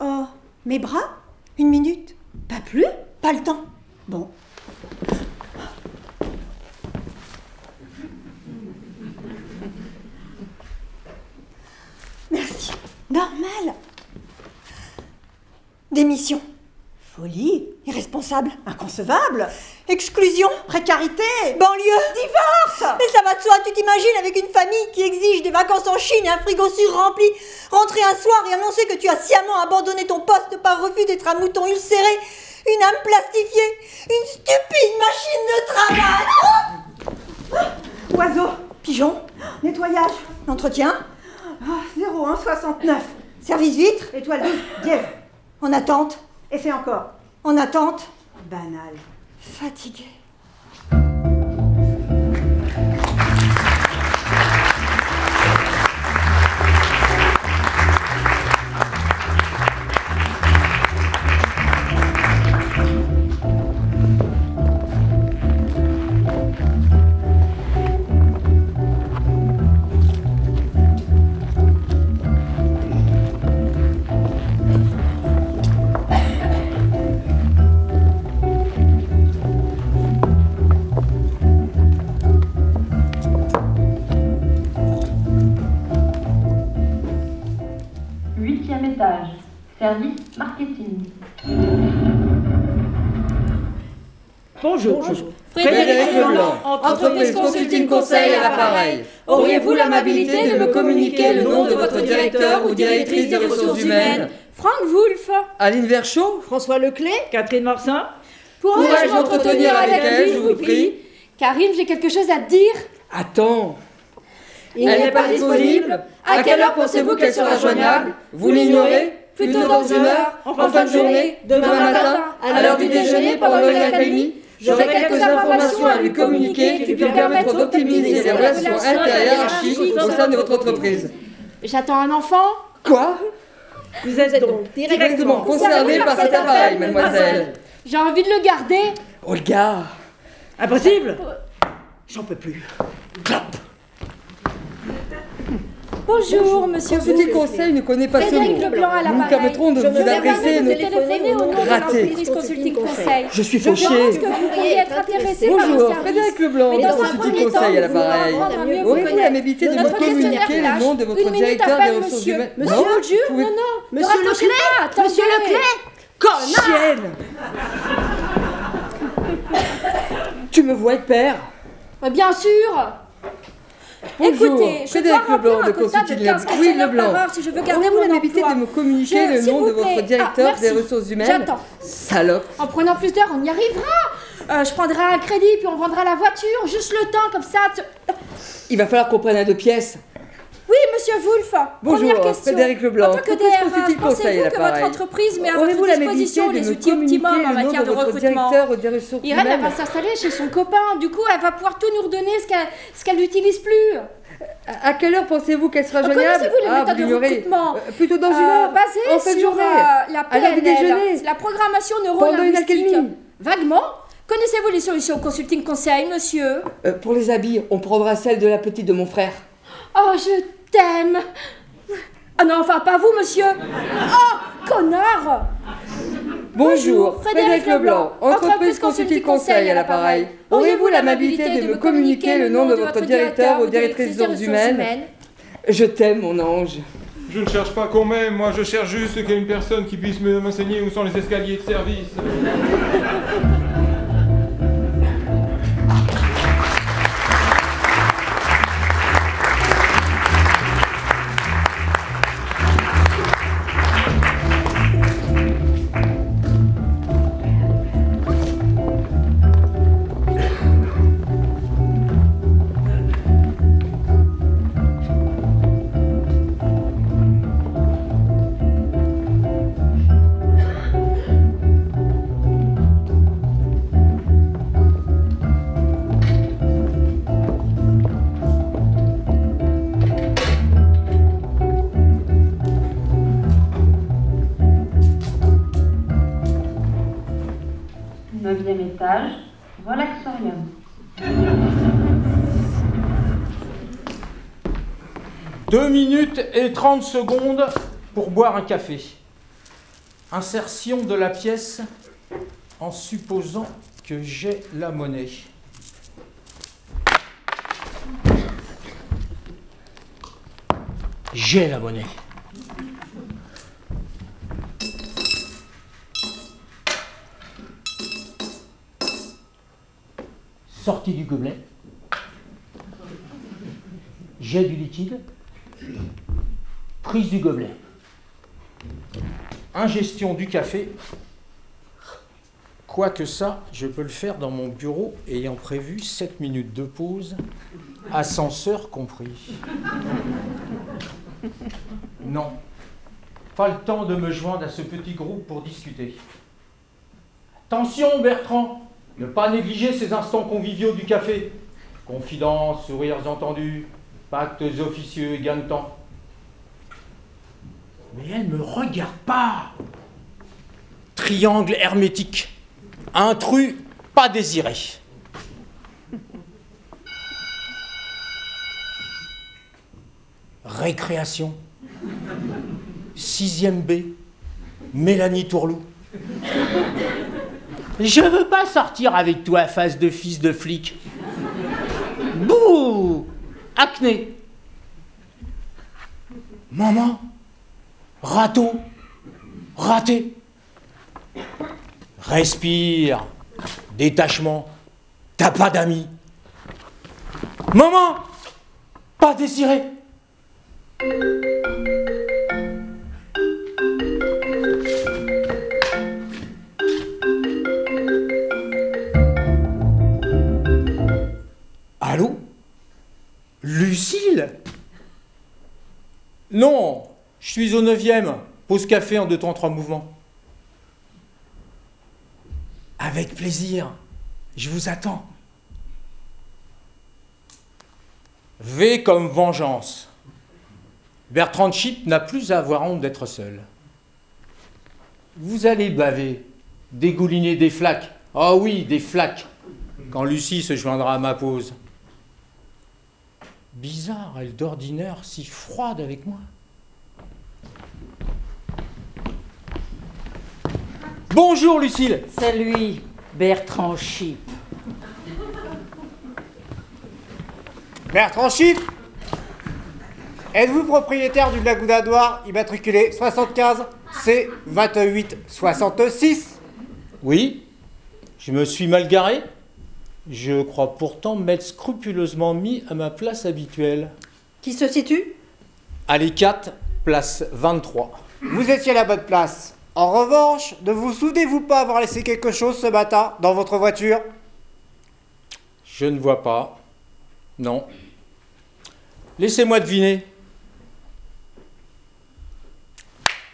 Oh, mes bras? 1 minute. Pas plus? Pas le temps. Bon. Merci. Normal. Démission. Folie. Irresponsable. Inconcevable. Exclusion. Précarité. Banlieue. Divorce. Mais ça va de soi, tu t'imagines avec une famille qui exige des vacances en Chine et un frigo surrempli, rentrer un soir et annoncer que tu as sciemment abandonné ton poste par refus d'être un mouton ulcéré, une âme plastifiée, une stupide machine de travail. Oiseau. Pigeon. Nettoyage. Entretien. 0169. Service vitre. Étoile 12. Diève. En attente. Et c'est encore. En attente. Banal. Fatigué. Service marketing. Bonjour. Frédéric Leblanc, entreprise consulting conseil à l'appareil. Auriez-vous l'amabilité de me communiquer le nom de votre directeur ou directrice des ressources humaines? Franck Wulff. Aline Verchot. François Leclé. Catherine Marsin. Pourrais-je m'entretenir avec elle, je vous prie? Karim, j'ai quelque chose à te dire. Attends. Elle n'est pas disponible? À quelle heure pensez-vous qu'elle sera joignable? Vous l'ignorez? Plutôt dans une heure? En fin de journée? Demain matin? À l'heure du déjeuner? Pendant le l'après-midi? J'aurai quelques informations à lui communiquer qui lui permettront d'optimiser les relations interhiérarchiques au sein de votre entreprise. J'attends un enfant. Quoi? Vous êtes donc directement concernée par cet appareil, mademoiselle. J'ai envie de le garder. Olga. Impossible. J'en peux plus. Clop. Bonjour, monsieur. Ce petit conseil ne connaît pas ce mot. Frédéric Leblanc à Nous nous l'appareil. permettrons de vous adresser de notre téléphoner au nom de raté. l'entreprise Consulting Conseil. Je suis Je pense fauché. que vous pourriez être intéressé par nos Bonjour, services. Frédéric Leblanc, Mais de dans un Consulting premier temps, Conseil à nous voulons l'appareil. apprendre à mieux vous Aurez-vous connaître. l'amabilité de me Notre communiquer questionnaire le nom de flash. votre Une minute directeur appel, des ressources monsieur. humaines? Monsieur, Non, je vous jure, pouvez- non, non. Monsieur Ne raccrochez Leclerc, pas, attendez. Monsieur Leclerc, connard! Chienne. Tu me vois être père? Bien sûr. Bonjour, Écoutez, je Frédéric dois remplir Leblanc un de quota de Consulting 15 Lab. Oui, questionnaires Leblanc. par heure si je veux garder Aurez-vous mon l'amabilité emploi. de me communiquer le S'il nom vous de votre plaît. directeur Ah, des merci. ressources humaines? J'attends. Salope. En prenant plus d'heures, on y arrivera. Je prendrai un crédit, puis on vendra la voiture, juste le temps, comme ça. Il va falloir qu'on prenne à 2 pièces. Oui, monsieur Wolf. Bonjour, Première question. Frédéric Leblanc. En tant que Entreprise DRH, Consulting Conseil pensez-vous à que l'appareil. votre entreprise met à Aurez-vous votre l'amabilité disposition de les me outils communiquer optimums en le nom matière de de votre recrutement? directeur des ressources Irène, elle humaines? va s'installer chez son copain. Du coup, elle va pouvoir tout nous redonner ce qu'elle n'utilise plus. À quelle heure pensez-vous qu'elle sera joignable? Connaissez-vous les méthodes de l'ignorez. recrutement Plutôt dans une heure. Basées en fin de sur journée. la à l'heure du déjeuner. PNL, la programmation Pendant une neuro-linguistique. accalmie. Vaguement. Connaissez-vous les solutions Consulting Conseil, monsieur? Pour les habits, on prendra celle de la petite de mon frère. Oh, je t'aime. Ah non, enfin, pas vous, monsieur. Oh, connard. Bonjour, Frédéric Leblanc, entreprise Consulting Conseil à l'appareil. Auriez-vous l'amabilité de me communiquer le nom de votre directeur ou directrice des ressources humaines? Je t'aime, mon ange. Je ne cherche pas qu'on m'aime, moi je cherche juste qu'il y ait une personne qui puisse m'enseigner où sont les escaliers de service. Neuvième étage, Relaxorium. 2 minutes et 30 secondes pour boire un café. Insertion de la pièce en supposant que j'ai la monnaie. J'ai la monnaie. Sortie du gobelet. J'ai du liquide. Prise du gobelet. Ingestion du café. Quoique ça, je peux le faire dans mon bureau ayant prévu 7 minutes de pause, ascenseur compris. Non, pas le temps de me joindre à ce petit groupe pour discuter. Attention Bertrand, ne pas négliger ces instants conviviaux du café. Confidences, sourires entendus, pactes officieux et gain de temps. Mais elle ne me regarde pas. Triangle hermétique. Intrus pas désiré. Récréation. 6e B. Mélanie Tourlou. Je veux pas sortir avec toi, face de fils de flic. Bouh! Acné. Maman. Râteau. Raté. Respire. Détachement. T'as pas d'amis. Maman. Pas désiré. Allô? Lucille? Non, je suis au 9e. Pause café en 2 temps 3 mouvements. Avec plaisir. Je vous attends. V comme vengeance. Bertrand Chip n'a plus à avoir honte d'être seul. Vous allez baver, dégouliner des flaques. Ah oui, des flaques. Quand Lucie se joindra à ma pause. Bizarre, elle d'ordinaire si froide avec moi. Bonjour Lucille. C'est lui, Bertrand Chip. Bertrand Chip, êtes-vous propriétaire du Laguna Noir immatriculé 75 C 28 66? Oui, je me suis mal garé. Je crois pourtant m'être scrupuleusement mis à ma place habituelle. Qui se situe? Allée 4, place 23. Vous étiez à la bonne place. En revanche, ne vous souvenez-vous pas avoir laissé quelque chose ce matin dans votre voiture? Je ne vois pas. Non. Laissez-moi deviner.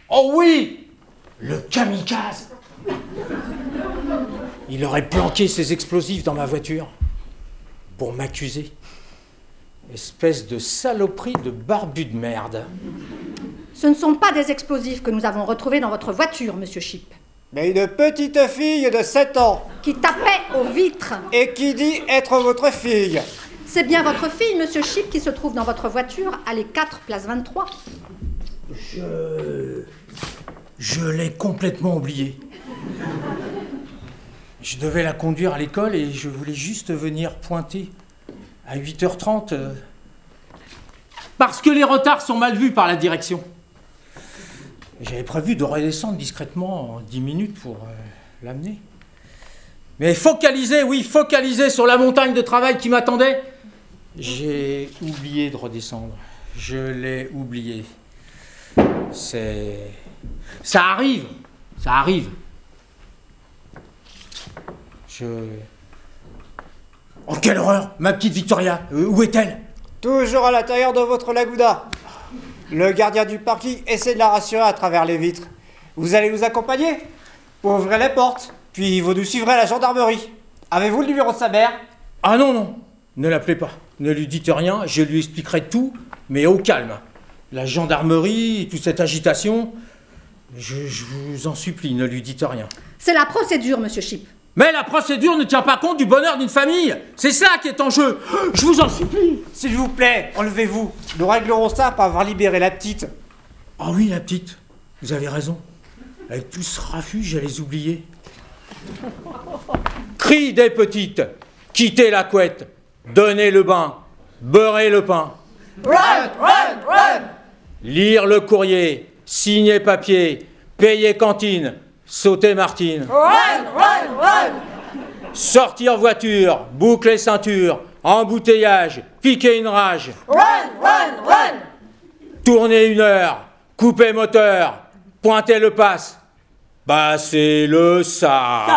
Oh oui! Le kamikaze! Il aurait planqué ses explosifs dans ma voiture pour m'accuser. Espèce de saloperie de barbu de merde. Ce ne sont pas des explosifs que nous avons retrouvés dans votre voiture, monsieur Chip. Mais une petite fille de 7 ans. Qui tapait aux vitres. Et qui dit être votre fille. C'est bien votre fille, monsieur Chip, qui se trouve dans votre voiture, allée 4, place 23. Je l'ai complètement oublié. Je devais la conduire à l'école et je voulais juste venir pointer à 8h30. Parce que les retards sont mal vus par la direction. J'avais prévu de redescendre discrètement en 10 minutes pour l'amener. Mais focaliser sur la montagne de travail qui m'attendait. J'ai oublié de redescendre. Je l'ai oublié. Ça arrive. Oh, quelle horreur! Ma petite Victoria, où est-elle? Toujours à l'intérieur de votre Laguna. Le gardien du parking essaie de la rassurer à travers les vitres. Vous allez nous accompagner? Pour ouvrir les portes, puis vous nous suivrez à la gendarmerie. Avez-vous le numéro de sa mère? Ah non, ne l'appelez pas. Ne lui dites rien, je lui expliquerai tout, mais au calme. La gendarmerie, toute cette agitation, je vous en supplie, ne lui dites rien. C'est la procédure, monsieur Chip. Mais la procédure ne tient pas compte du bonheur d'une famille. C'est ça qui est en jeu. Je vous en supplie. S'il vous plaît, enlevez-vous. Nous réglerons ça par avoir libéré la petite. Ah oui, la petite. Vous avez raison. Avec tout ce raffut, j'allais oublier. Cri des petites. Quittez la couette. Donnez le bain. Beurrez le pain. Run! Lire le courrier. Signer papier. Payer cantine. Sauter Martine. Run! Sortir voiture, boucler ceinture, embouteillage, piquer une rage. Run! Tourner 1 heure, couper moteur, pointer le passe, passer le sas.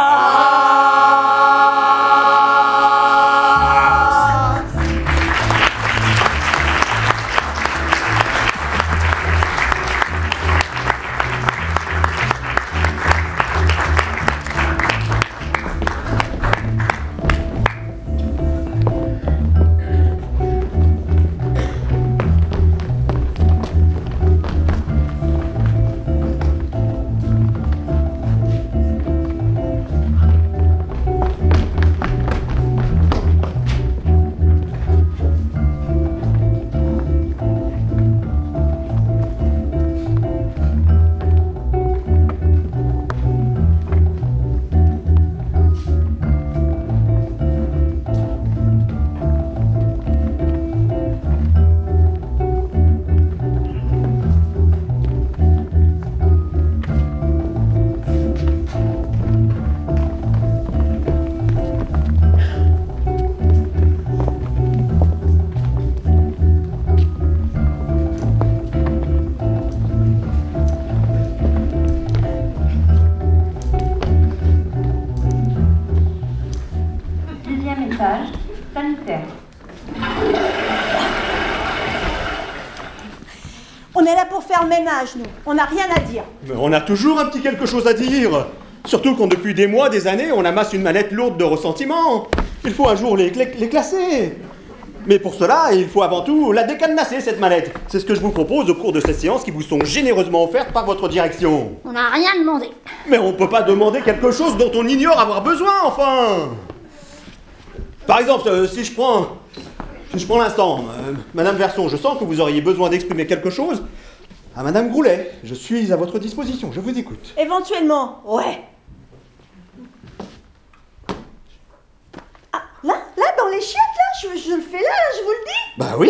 Sanitaire. On est là pour faire le ménage, nous. On n'a rien à dire. Mais on a toujours un petit quelque chose à dire. Surtout quand depuis des mois, des années, on amasse une mallette lourde de ressentiments. Il faut un jour les classer. Mais pour cela, il faut avant tout la décadenasser, cette mallette. C'est ce que je vous propose au cours de ces séances qui vous sont généreusement offertes par votre direction. On n'a rien demandé. Mais on ne peut pas demander quelque chose dont on ignore avoir besoin, enfin. Par exemple, si je prends Pour l'instant, Madame Verson, je sens que vous auriez besoin d'exprimer quelque chose à Madame Groulet. Je suis à votre disposition, je vous écoute. Éventuellement, ouais. Ah, là, dans les chiottes, là, je le fais là, je vous le dis. Bah oui.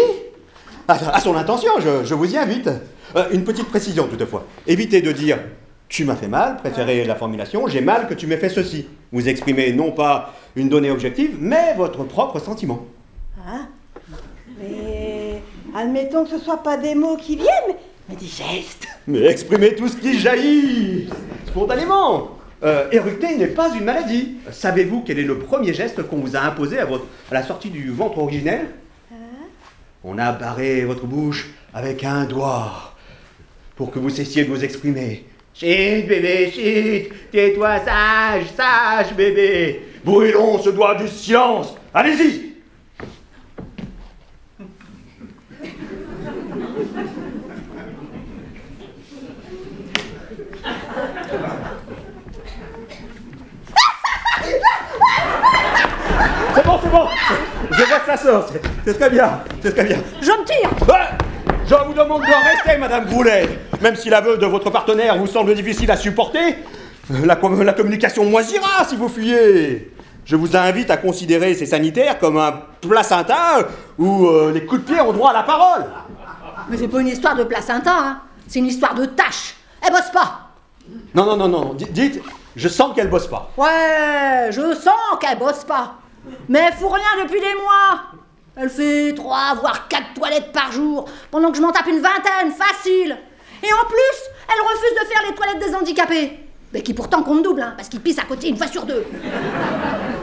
À son intention, je vous y invite. Une petite précision toutefois. Évitez de dire « tu m'as fait mal », préférez la formulation « j'ai mal que tu m'aies fait ceci ». Vous exprimez non pas une donnée objective, mais votre propre sentiment. Hein? Mais admettons que ce soit pas des mots qui viennent, mais des gestes. Mais exprimez tout ce qui jaillit spontanément. Éructer n'est pas une maladie. Savez-vous quel est le premier geste qu'on vous a imposé à la sortie du ventre originel? On a barré votre bouche avec un doigt pour que vous cessiez de vous exprimer. Chut, bébé, chut, tais-toi, sage, bébé. Brûlons ce doigt du silence. Allez-y. C'est bon. Je vois que ça sort. C'est très bien. Je me tire. Je vous demande de rester, Madame Groulet. Même si l'aveu de votre partenaire vous semble difficile à supporter, la communication moisira si vous fuyez. Je vous invite à considérer ces sanitaires comme un placenta où les coups de pied ont droit à la parole. Mais c'est pas une histoire de placenta, hein. C'est une histoire de tâche. Elle bosse pas. Non. Dites, je sens qu'elle bosse pas. Ouais, je sens qu'elle bosse pas. Mais elle fout rien depuis des mois. Elle fait 3 voire 4 toilettes par jour, pendant que je m'en tape une vingtaine, facile. Et en plus, elle refuse de faire les toilettes des handicapés. Mais qui pourtant comptent double, hein, parce qu'ils pissent à côté une fois sur 2.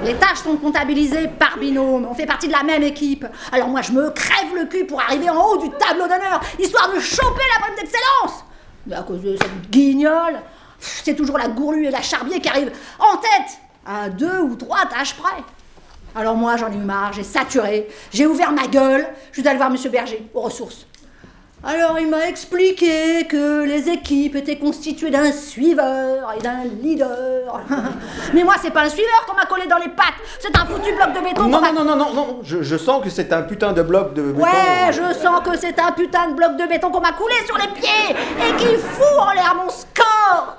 Les tâches sont comptabilisées par binôme, on fait partie de la même équipe. Alors moi je me crève le cul pour arriver en haut du tableau d'honneur, histoire de choper la bonne d'excellence. Mais à cause de cette guignole, c'est toujours la Gourlue et la Charbier qui arrivent en tête, à 2 ou 3 tâches près. Alors moi j'en ai eu marre, j'ai saturé, j'ai ouvert ma gueule, je suis allée voir Monsieur Berger, aux ressources. Alors il m'a expliqué que les équipes étaient constituées d'un suiveur et d'un leader. Mais moi c'est pas un suiveur qu'on m'a collé dans les pattes, c'est un foutu bloc de béton. Non, je sens que c'est un putain de bloc de béton. Ouais, je sens que c'est un putain de bloc de béton qu'on m'a coulé sur les pieds et qui fout en l'air mon score.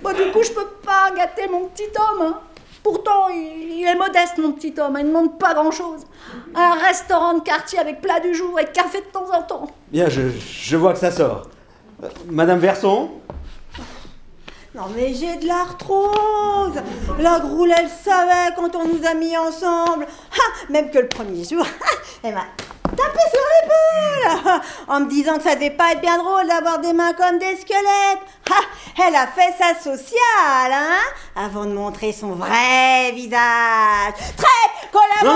Bon du coup je peux pas gâter mon petit homme, hein. Pourtant, il est modeste, mon petit homme, il ne demande pas grand-chose. Un restaurant de quartier avec plat du jour et café de temps en temps. Bien, je vois que ça sort. Madame Verson? Non mais j'ai de l'arthrose. La Groule, elle savait quand on nous a mis ensemble. Même que le premier jour, elle m'a tapé sur l'épaule en me disant que ça devait pas être bien drôle d'avoir des mains comme des squelettes. Elle a fait sa sociale, hein, avant de montrer son vrai visage. Traite, collabo.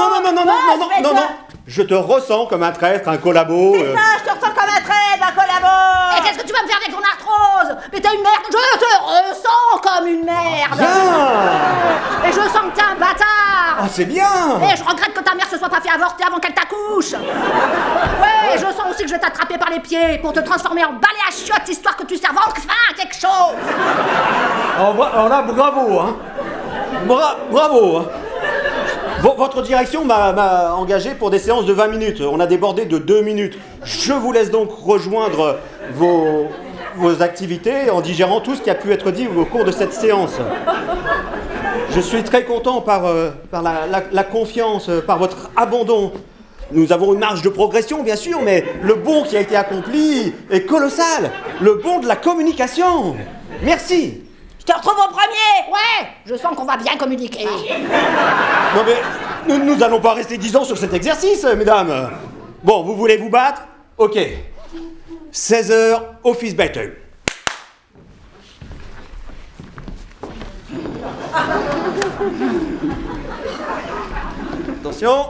Non. Je te ressens comme un traître, un collabo. C'est ça, je te ressens comme un traître, un collabo. Et qu'est-ce que tu vas me faire avec ton arthrose? Mais t'es une merde. Je te ressens comme une merde. Bien. Et je sens que t'es un bâtard. Ah, c'est bien. Et je regrette que ta mère se soit pas fait avorter avant qu'elle t'accouche. Ouais, et je sens aussi que je vais t'attraper par les pieds pour te transformer en balai à chiottes, histoire que tu serves enfin quelque chose. Alors là, bravo, hein. Bravo, hein. Votre direction m'a engagé pour des séances de 20 minutes. On a débordé de 2 minutes. Je vous laisse donc rejoindre vos activités en digérant tout ce qui a pu être dit au cours de cette séance. Je suis très content par la confiance, par votre abandon. Nous avons une marge de progression, bien sûr, mais le bond qui a été accompli est colossal. Le bond de la communication. Merci. Je te retrouve au premier. Ouais, je sens qu'on va bien communiquer. Non mais, nous allons pas rester 10 ans sur cet exercice, mesdames. Bon, vous voulez vous battre? Ok. 16h, office battle. Attention.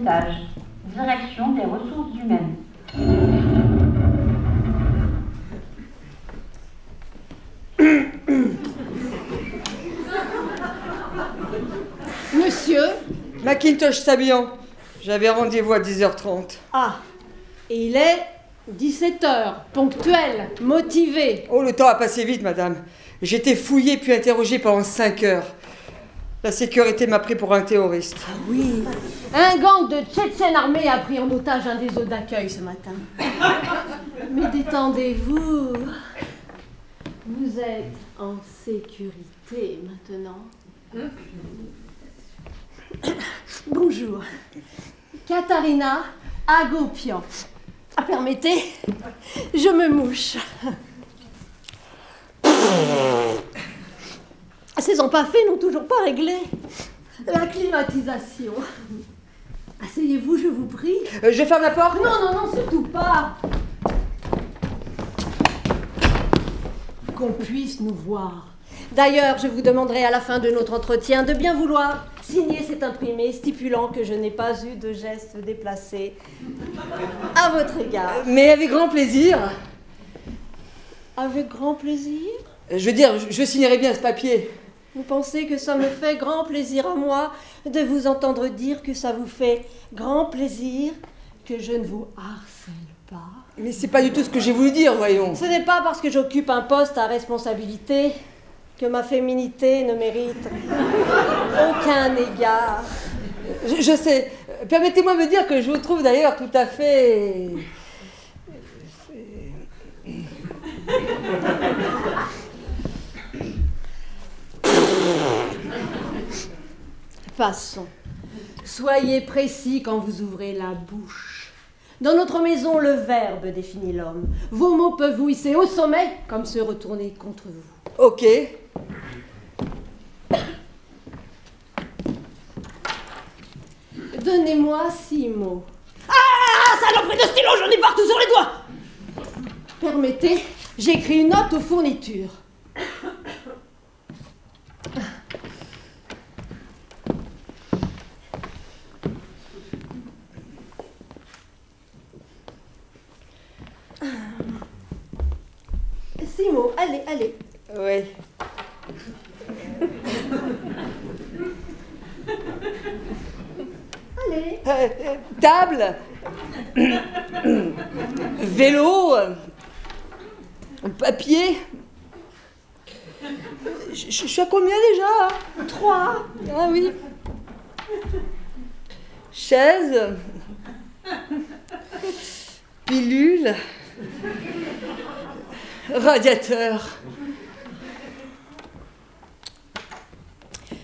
otage. Direction des ressources humaines. Monsieur? Macintosh Sabian. J'avais rendez-vous à 10h30. Ah, et il est 17h, ponctuel, motivé. Oh, le temps a passé vite, madame. J'étais fouillé puis interrogé pendant 5 heures. La sécurité m'a pris pour un terroriste. Ah oui. Un gang de Tchétchènes armés a pris en otage un des hôtes d'accueil ce matin. Mais détendez-vous. Vous êtes en sécurité maintenant. Bonjour. Katharina Agopian. Ah, permettez, je me mouche. Ces empaffés n'ont toujours pas réglé la climatisation. Asseyez-vous, je vous prie. Je ferme la porte? Non, non, non, surtout pas. Qu'on puisse nous voir. D'ailleurs, je vous demanderai à la fin de notre entretien de bien vouloir signer cet imprimé stipulant que je n'ai pas eu de geste déplacé à votre égard. Mais avec grand plaisir. Avec grand plaisir? Je veux dire, je signerai bien ce papier. Vous pensez que ça me fait grand plaisir à moi de vous entendre dire que ça vous fait grand plaisir que je ne vous harcèle pas? Mais c'est pas du tout ce que j'ai voulu dire, voyons. Ce n'est pas parce que j'occupe un poste à responsabilité que ma féminité ne mérite aucun égard. Je sais. Permettez-moi de me dire que je vous trouve d'ailleurs tout à fait... Passons. Soyez précis quand vous ouvrez la bouche. Dans notre maison, le verbe définit l'homme. Vos mots peuvent vous hisser au sommet comme se retourner contre vous. Ok. Donnez-moi 6 mots. Ah, saloperie de stylo, j'en ai partout sur les doigts. Permettez, j'écris une note aux fournitures. Six mots, allez, allez. Oui. Allez. Table. Vélo. Papier. Je suis à combien déjà? 3. Ah oui. Chaise. Pilule. Radiateur.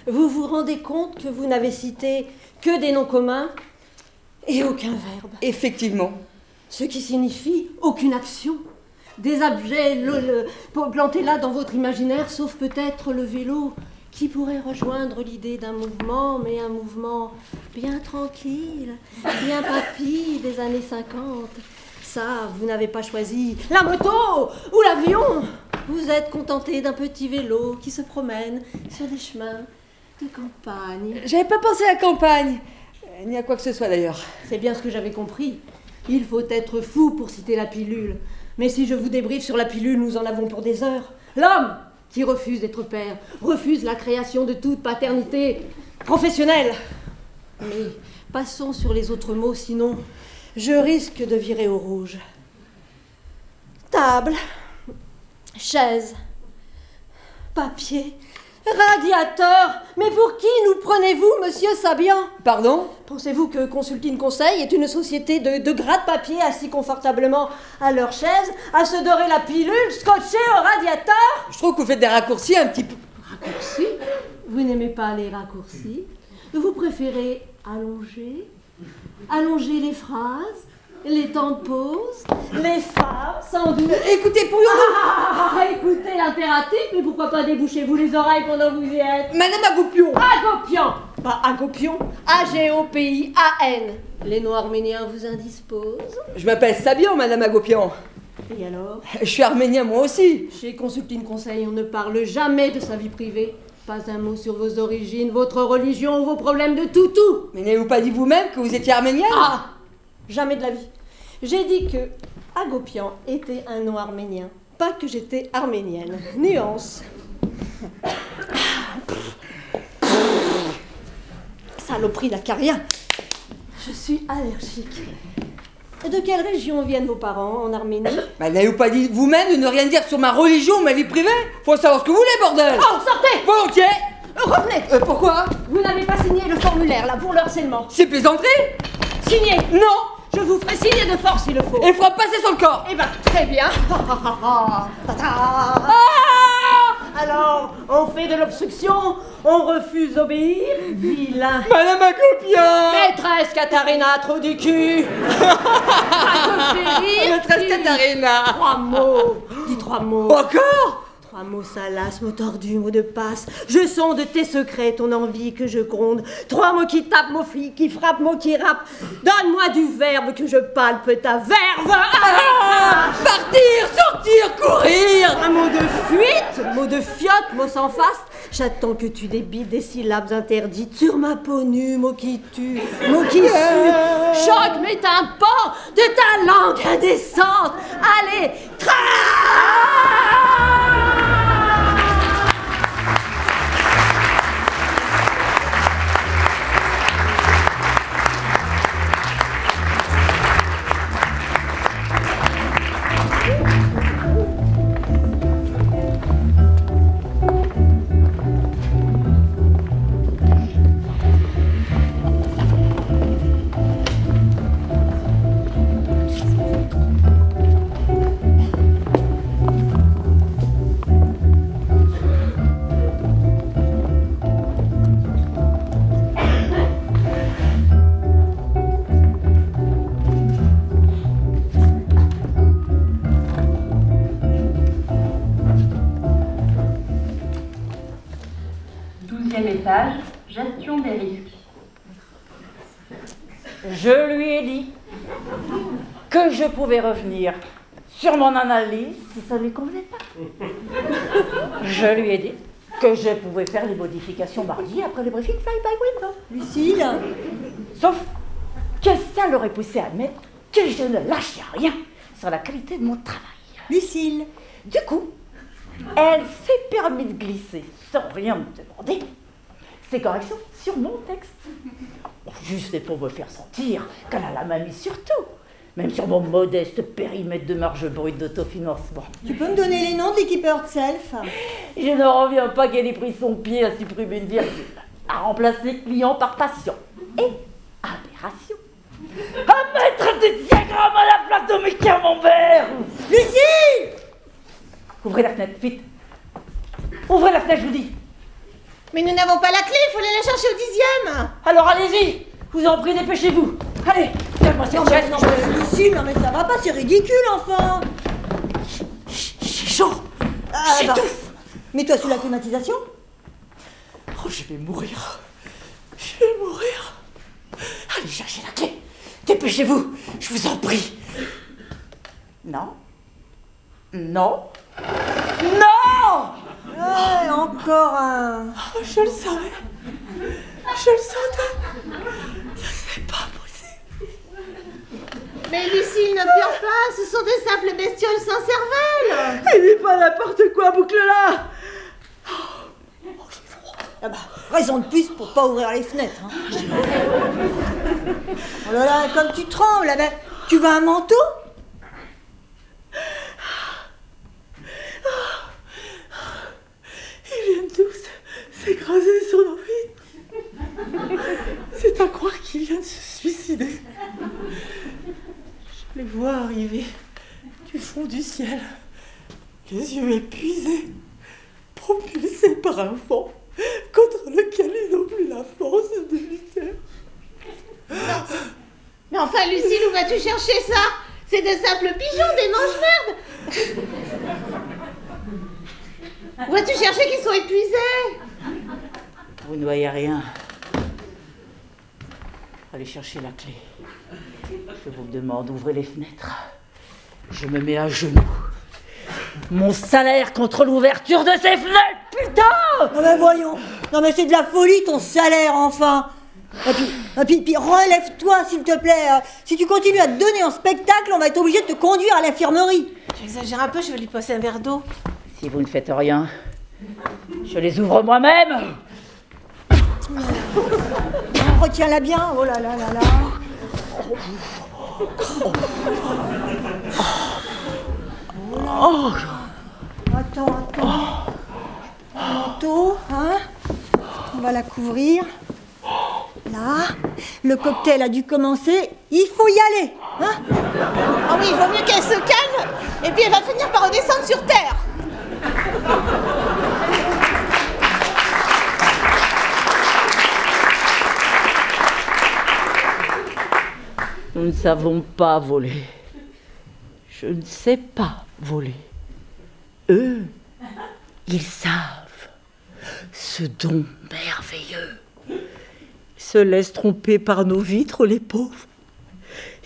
Vous vous rendez compte que vous n'avez cité que des noms communs et aucun verbe? Effectivement. Ce qui signifie aucune action. Des objets plantés là dans votre imaginaire, sauf peut-être le vélo, qui pourrait rejoindre l'idée d'un mouvement, mais un mouvement bien tranquille, bien papy des années 50. Ça, vous n'avez pas choisi la moto ou l'avion. Vous êtes contenté d'un petit vélo qui se promène sur des chemins de campagne. J'avais pas pensé à la campagne, ni à quoi que ce soit d'ailleurs. C'est bien ce que j'avais compris. Il faut être fou pour citer la pilule. Mais si je vous débriefe sur la pilule, nous en avons pour des heures. L'homme qui refuse d'être père, refuse la création de toute paternité professionnelle. Mais passons sur les autres mots, sinon je risque de virer au rouge. Table, chaise, papier, radiateur. Mais pour qui nous prenez-vous, monsieur Sabian? Pardon? Pensez-vous que Consulting Conseil est une société de gratte-papier assis confortablement à leur chaise, à se dorer la pilule scotchée au radiateur? Je trouve que vous faites des raccourcis un petit peu... Raccourcis? Vous n'aimez pas les raccourcis? Vous préférez allonger? Allonger les phrases? Les temps de pause? Les femmes, sans doute? Écoutez, pourrions-nous... Ah, écoutez l'impératif, mais pourquoi pas débouchez-vous les oreilles pendant que vous y êtes? Madame Agopian! Agopian! Pas Agopian, A-G-O-P-I-A-N. Les noms arméniens vous indisposent? Je m'appelle Sabian, Madame Agopian. Et alors? Je suis arménien moi aussi. Chez Consulting Conseil, on ne parle jamais de sa vie privée. Pas un mot sur vos origines, votre religion ou vos problèmes de toutou. Mais n'avez-vous pas dit vous-même que vous étiez arménienne? Ah, jamais de la vie. J'ai dit que Agopian était un nom arménien, pas que j'étais arménienne. Nuance. Saloperie d'acariens. Je suis allergique. De quelle région viennent vos parents en Arménie? Bah, n'avez-vous pas dit vous-même de ne rien dire sur ma religion ou ma vie privée? Faut savoir ce que vous voulez, bordel! Oh, sortez! Volontiers! Revenez! Pourquoi? Vous n'avez pas signé le formulaire, là, pour le harcèlement. C'est plaisanterie? Signez! Non! Je vous ferai signer de force s'il le faut. Et il fera passer sur le corps! Eh ben, très bien. Alors, on fait de l'obstruction, on refuse d'obéir. Vilain. Madame Agopian! Maîtresse Katharina, trou du cul. Maîtresse Katharina. 3 mots. Dis 3 mots. Encore? 3 mots salaces, mots tordus, mots de passe. Je sonde tes secrets, ton envie que je gronde. 3 mots qui tapent, mots qui frappent, mots qui rappent. Donne-moi du verbe que je palpe ta verve. Partir, sortir, courir. Un mot de fuite, mot de fiotte, mot sans face. J'attends que tu débites des syllabes interdites sur ma peau nue, mot qui tue, mot qui sue. Choque mes tympans de ta langue indécente. Allez, Étage, gestion des risques. Je lui ai dit que je pouvais revenir sur mon analyse si ça ne lui convenait pas. Je lui ai dit que je pouvais faire les modifications mardi après le briefing Fly by Window. Lucille. Sauf que ça l'aurait poussé à admettre que je ne lâchais rien sur la qualité de mon travail. Lucille. Du coup, elle s'est permis de glisser, sans rien me demander, ses corrections sur mon texte. Juste pour me faire sentir qu'elle a la main mise sur tout, même sur mon modeste périmètre de marge brute d'autofinancement. Tu peux me donner les noms de l'équipe Self? Je ne reviens pas qu'elle ait pris son pied à supprimer une virgule, à remplacer client par patient et aberration, à mettre des diagrammes à la place de mes camemberts. Lucie! Ouvrez la fenêtre, vite. Ouvrez la fenêtre, je vous dis. Mais nous n'avons pas la clé, il faut aller la chercher au 10e. Alors allez-y, je vous en prie, dépêchez-vous. Allez, donne-moi cette chaise. Non mais Lucie, non mais ça va pas, c'est ridicule enfin. J'ai chaud. J'étouffe. Mets-toi sous la climatisation. Oh, je vais mourir. Je vais mourir. Allez chercher la clé. Dépêchez-vous, je vous en prie. Non. Non. Non! Ouais, encore un. Oh, je le savais. Je le sentais. Ça n'est pas possible. Mais Lucie, ne pleure pas, ce sont des simples bestioles sans cervelle. Elle n'est pas n'importe quoi, boucle-là. Oh, j'ai froid. Ah bah, raison de plus pour pas ouvrir les fenêtres. Hein. Oh là là, comme tu trembles, là, tu veux un manteau? Ils viennent tous s'écraser sur nos vies. C'est à croire qu'ils viennent se suicider. Je les vois arriver du fond du ciel, les yeux épuisés, propulsés par un vent contre lequel ils n'ont plus la force de lutter. Mais enfin, Lucille, où vas-tu chercher ça? C'est des simples pigeons, des mange-merdes. Où vas-tu chercher qu'ils sont épuisés? Vous ne voyez rien. Allez chercher la clé. Je vous demande, ouvrez les fenêtres. Je me mets à genoux. Mon salaire contre l'ouverture de ces fenêtres, putain! Non mais voyons. Non mais c'est de la folie ton salaire, enfin. Et puis relève-toi, s'il te plaît. Si tu continues à te donner en spectacle, on va être obligé de te conduire à l'infirmerie. J'exagère un peu, je vais lui passer un verre d'eau. Si vous ne faites rien, je les ouvre moi-même. Retiens-la bien, oh là là là là. Oh. Attends. Un manteau, hein? On va la couvrir. Là, le cocktail a dû commencer, il faut y aller, hein? Ah oui, il vaut mieux qu'elle se calme, et puis elle va finir par redescendre sur terre. Nous ne savons pas voler. Je ne sais pas voler. Eux, ils savent ce don merveilleux. Ils se laissent tromper par nos vitres, les pauvres.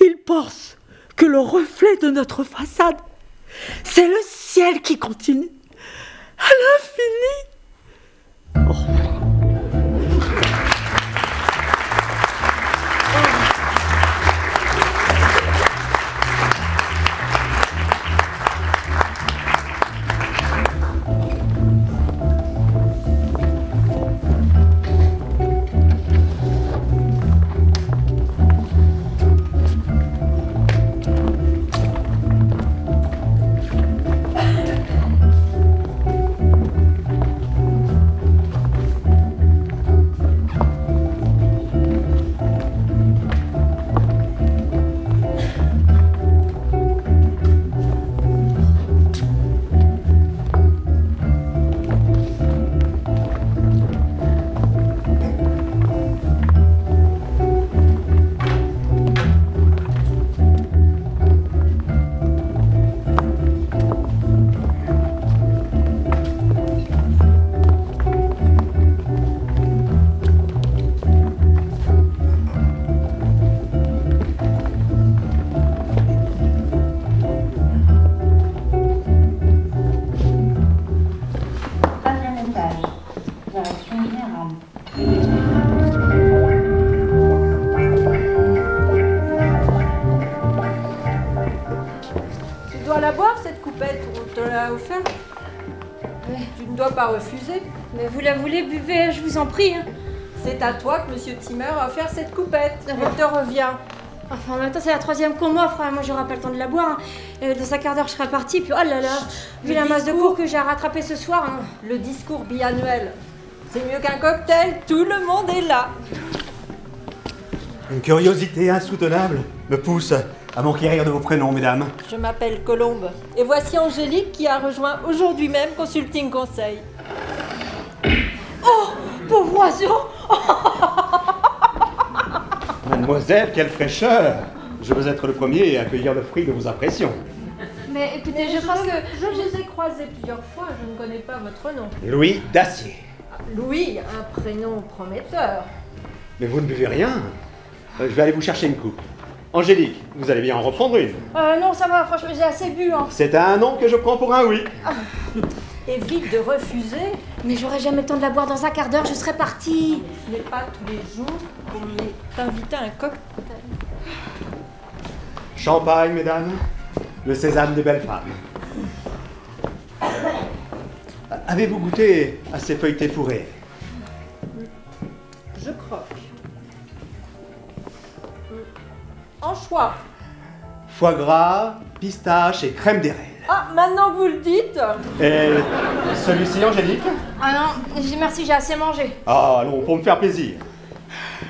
Ils pensent que le reflet de notre façade, c'est le ciel qui continue à l'infini. Oh. Tu ne dois pas refuser. Mais vous la voulez, buvez, je vous en prie. Hein. C'est à toi que Monsieur Timmer a offert cette coupette. Elle te revient. Enfin, en même temps, c'est la troisième qu'on m'offre. Moi, j'aurai pas le temps de la boire. Hein. Dans un quart d'heure, je serai partie. Puis, oh là là, vu la masse de cours que j'ai à rattraper ce soir. Hein. Le discours biannuel. C'est mieux qu'un cocktail. Tout le monde est là. Une curiosité insoutenable me pousse à m'enquérir de vos prénoms, mesdames. Je m'appelle Colombe. Et voici Angélique qui a rejoint aujourd'hui même Consulting Conseil. Oh, pauvre oiseau. Mademoiselle, quelle fraîcheur! Je veux être le premier à accueillir le fruit de vos impressions. Mais écoutez, je pense que... Je vous ai croisé plusieurs fois, je ne connais pas votre nom. Louis Dacier. Louis, un prénom prometteur. Mais vous ne buvez rien? Je vais aller vous chercher une coupe. Angélique, vous allez bien en reprendre une? Non, ça va, franchement, j'ai assez bu. Hein. C'est un non que je prends pour un oui. Évite de refuser. Mais j'aurai jamais le temps de la boire dans un quart d'heure, je serai partie. Ce n'est pas tous les jours qu'on est invité à un cocktail. Champagne, mesdames. Le sésame des belles femmes. Avez-vous goûté à ces feuilletés fourrés? Je croque. Anchois. Foie gras, pistache et crème d'érable. Ah, maintenant que vous le dites. Et celui-ci, Angélique? Ah non, je dis merci, j'ai assez mangé. Ah non, pour me faire plaisir.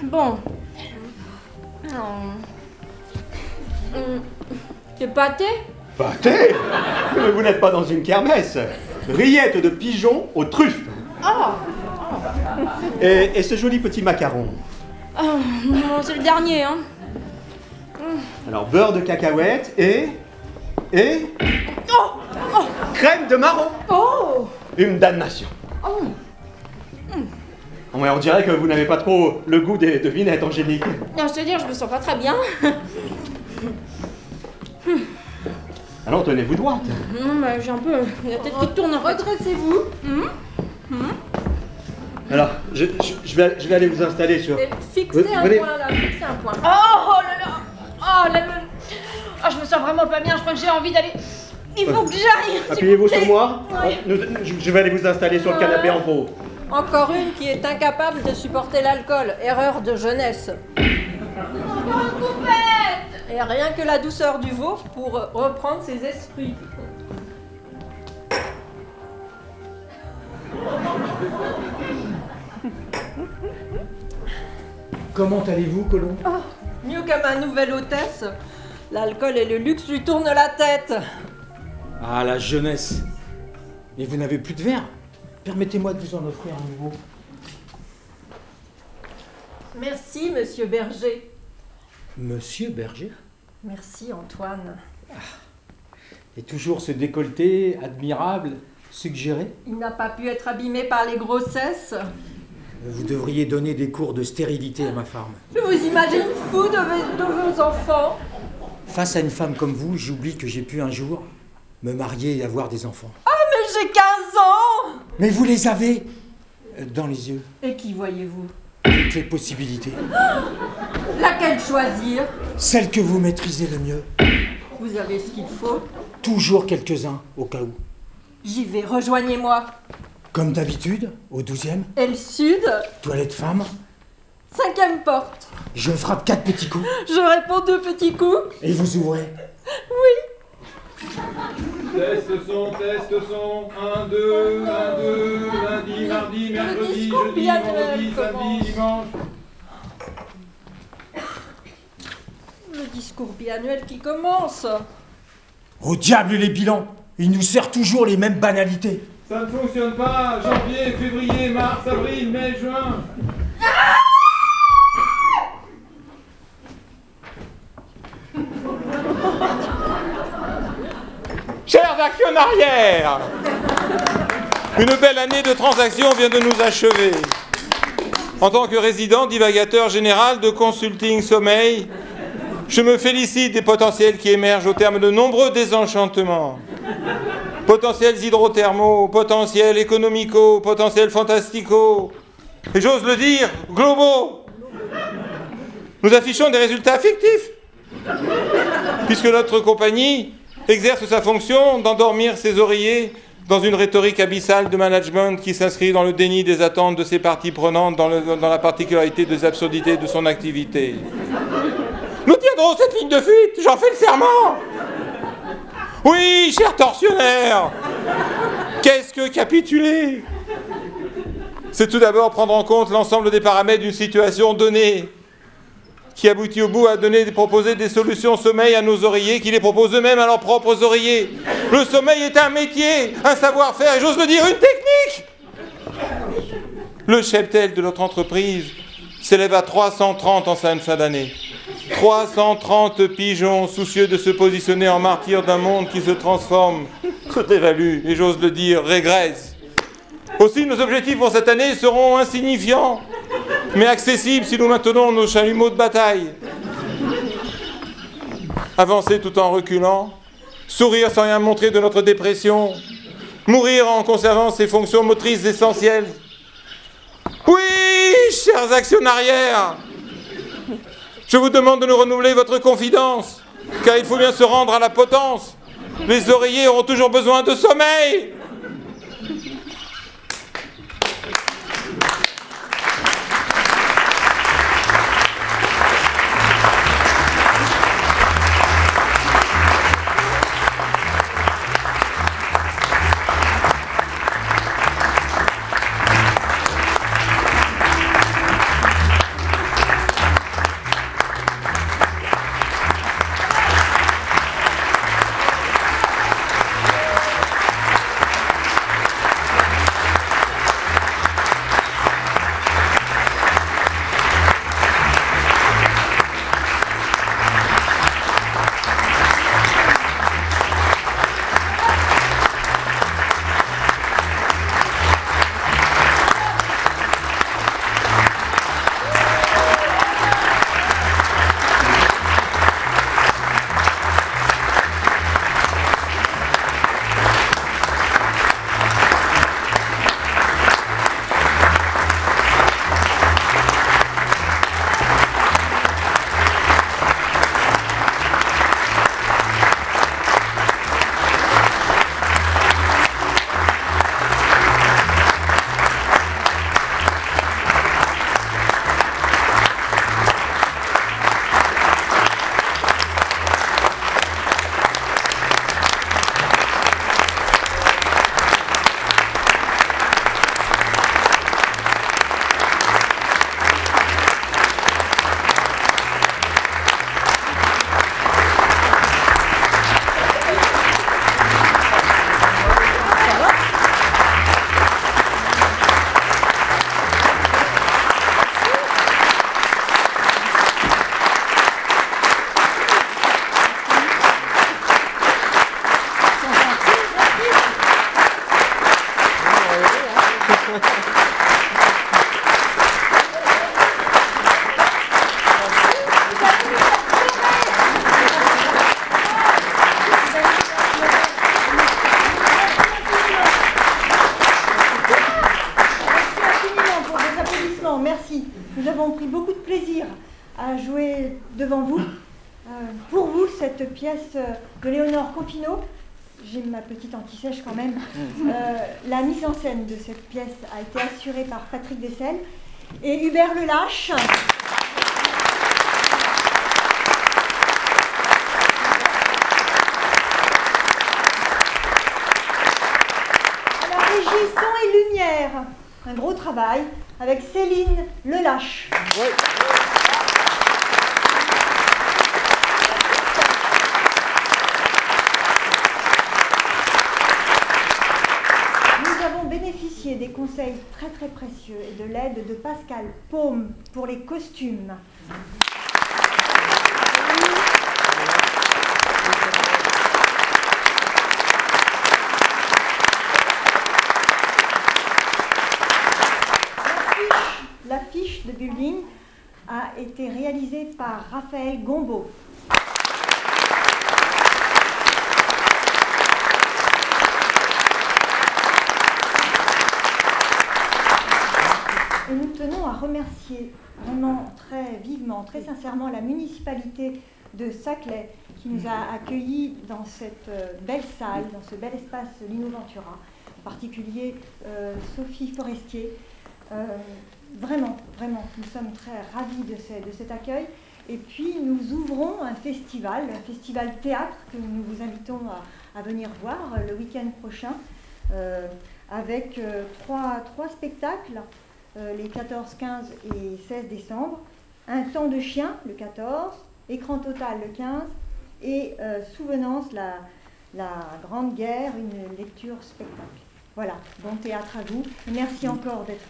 Bon. C'est pâté? Pâté? Mais vous n'êtes pas dans une kermesse. Rillettes de pigeon aux truffes. Et ce joli petit macaron. Oh, non, c'est le dernier, hein. Alors, beurre de cacahuète et crème de marron. Oh. Une damnation. Oh. Ouais, on dirait que vous n'avez pas trop le goût des devinettes, Angélique. Non, je te dis, je me sens pas très bien. Alors tenez-vous droite. Bah, j'ai un peu la tête qui tourne en fait. Redressez-vous. Alors, je vais aller vous installer sur... Fixez un Venez. point là, fixez un point. Oh là là. Oh là là. Oh, je me sens vraiment pas bien, je crois que j'ai envie d'aller... Il faut que j'aille. Appuyez-vous sur moi. Ouais. Je vais aller vous installer sur le canapé en faux. Encore une qui est incapable de supporter l'alcool. Erreur de jeunesse. Encore une coupette. Et rien que la douceur du veau pour reprendre ses esprits. Comment allez-vous, Colomb? Mieux qu'à ma nouvelle hôtesse. L'alcool et le luxe lui tournent la tête. Ah, la jeunesse. Mais vous n'avez plus de verre? Permettez-moi de vous en offrir un nouveau. Merci, monsieur Berger. Monsieur Berger? Merci, Antoine. Et toujours ce décolleté admirable, suggéré? Il n'a pas pu être abîmé par les grossesses. Vous devriez donner des cours de stérilité à ma femme. Je vous imagine fou de vos enfants. Face à une femme comme vous, j'oublie que j'ai pu un jour me marier et avoir des enfants. Ah, mais j'ai 15 ans! Mais vous les avez dans les yeux. Et qui voyez-vous? Toutes les possibilités. Laquelle choisir? Celle que vous maîtrisez le mieux. Vous avez ce qu'il faut. Toujours quelques-uns, au cas où. J'y vais, rejoignez-moi. Comme d'habitude, au 12e. Et le sud? Toilette femme. 5e porte. Je frappe 4 petits coups. Je réponds 2 petits coups. Et vous ouvrez. Oui. Test son, 1, 2, 1, 2, lundi, mardi, mercredi, jeudi, vendredi, samedi, dimanche. Le discours biannuel qui commence. Au diable les bilans. Il nous sert toujours les mêmes banalités. Ça ne fonctionne pas. Janvier, février, mars, avril, mai, juin. Chers actionnarières, une belle année de transactions vient de nous achever. En tant que résident divagateur général de Consulting Sommeil, je me félicite des potentiels qui émergent au terme de nombreux désenchantements. Potentiels hydrothermaux, potentiels économicaux, potentiels fantasticaux, et j'ose le dire, globaux. Nous affichons des résultats fictifs, puisque notre compagnie exerce sa fonction d'endormir ses oreillers dans une rhétorique abyssale de management qui s'inscrit dans le déni des attentes de ses parties prenantes, dans la particularité des absurdités de son activité. Nous tiendrons cette ligne de fuite, j'en fais le serment. Oui, cher tortionnaire, qu'est-ce que capituler? C'est tout d'abord prendre en compte l'ensemble des paramètres d'une situation donnée, qui aboutit au bout à proposer des solutions sommeil à nos oreillers, qui les proposent eux-mêmes à leurs propres oreillers. Le sommeil est un métier, un savoir-faire, et j'ose le dire, une technique. Le cheptel de notre entreprise s'élève à 330 en fin d'année. 330 pigeons soucieux de se positionner en martyrs d'un monde qui se transforme, se dévalue, et j'ose le dire, régresse. Aussi, nos objectifs pour cette année seront insignifiants, mais accessibles si nous maintenons nos chalumeaux de bataille. Avancer tout en reculant, sourire sans rien montrer de notre dépression, mourir en conservant ses fonctions motrices essentielles. Oui, chers actionnarières, je vous demande de nous renouveler votre confidence, car il faut bien se rendre à la potence. Les oreillers auront toujours besoin de sommeil. Pour vous, cette pièce de Léonore Confino, j'ai ma petite anti-sèche quand même, la mise en scène de cette pièce a été assurée par Patrick Dessel et Hubert Lelâche. La régie son et lumière, un gros travail avec Céline Lelâche. Ouais. Bénéficier des conseils très très précieux et de l'aide de Pascal Paume pour les costumes. L'affiche de building a été réalisée par Raphaël Gombeau. Et nous tenons à remercier vraiment très vivement, très sincèrement la municipalité de Saclay qui nous a accueillis dans cette belle salle, dans ce bel espace Lino Ventura, en particulier Sophie Forestier. Vraiment, nous sommes très ravis de cet accueil. Et puis nous ouvrons un festival théâtre que nous vous invitons à venir voir le week-end prochain avec trois spectacles. Les 14, 15 et 16 décembre, un temps de chien le 14, écran total le 15 et Souvenance, la Grande Guerre, une lecture spectacle. Voilà, bon théâtre à vous. Et merci encore d'être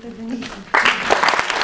venu ici.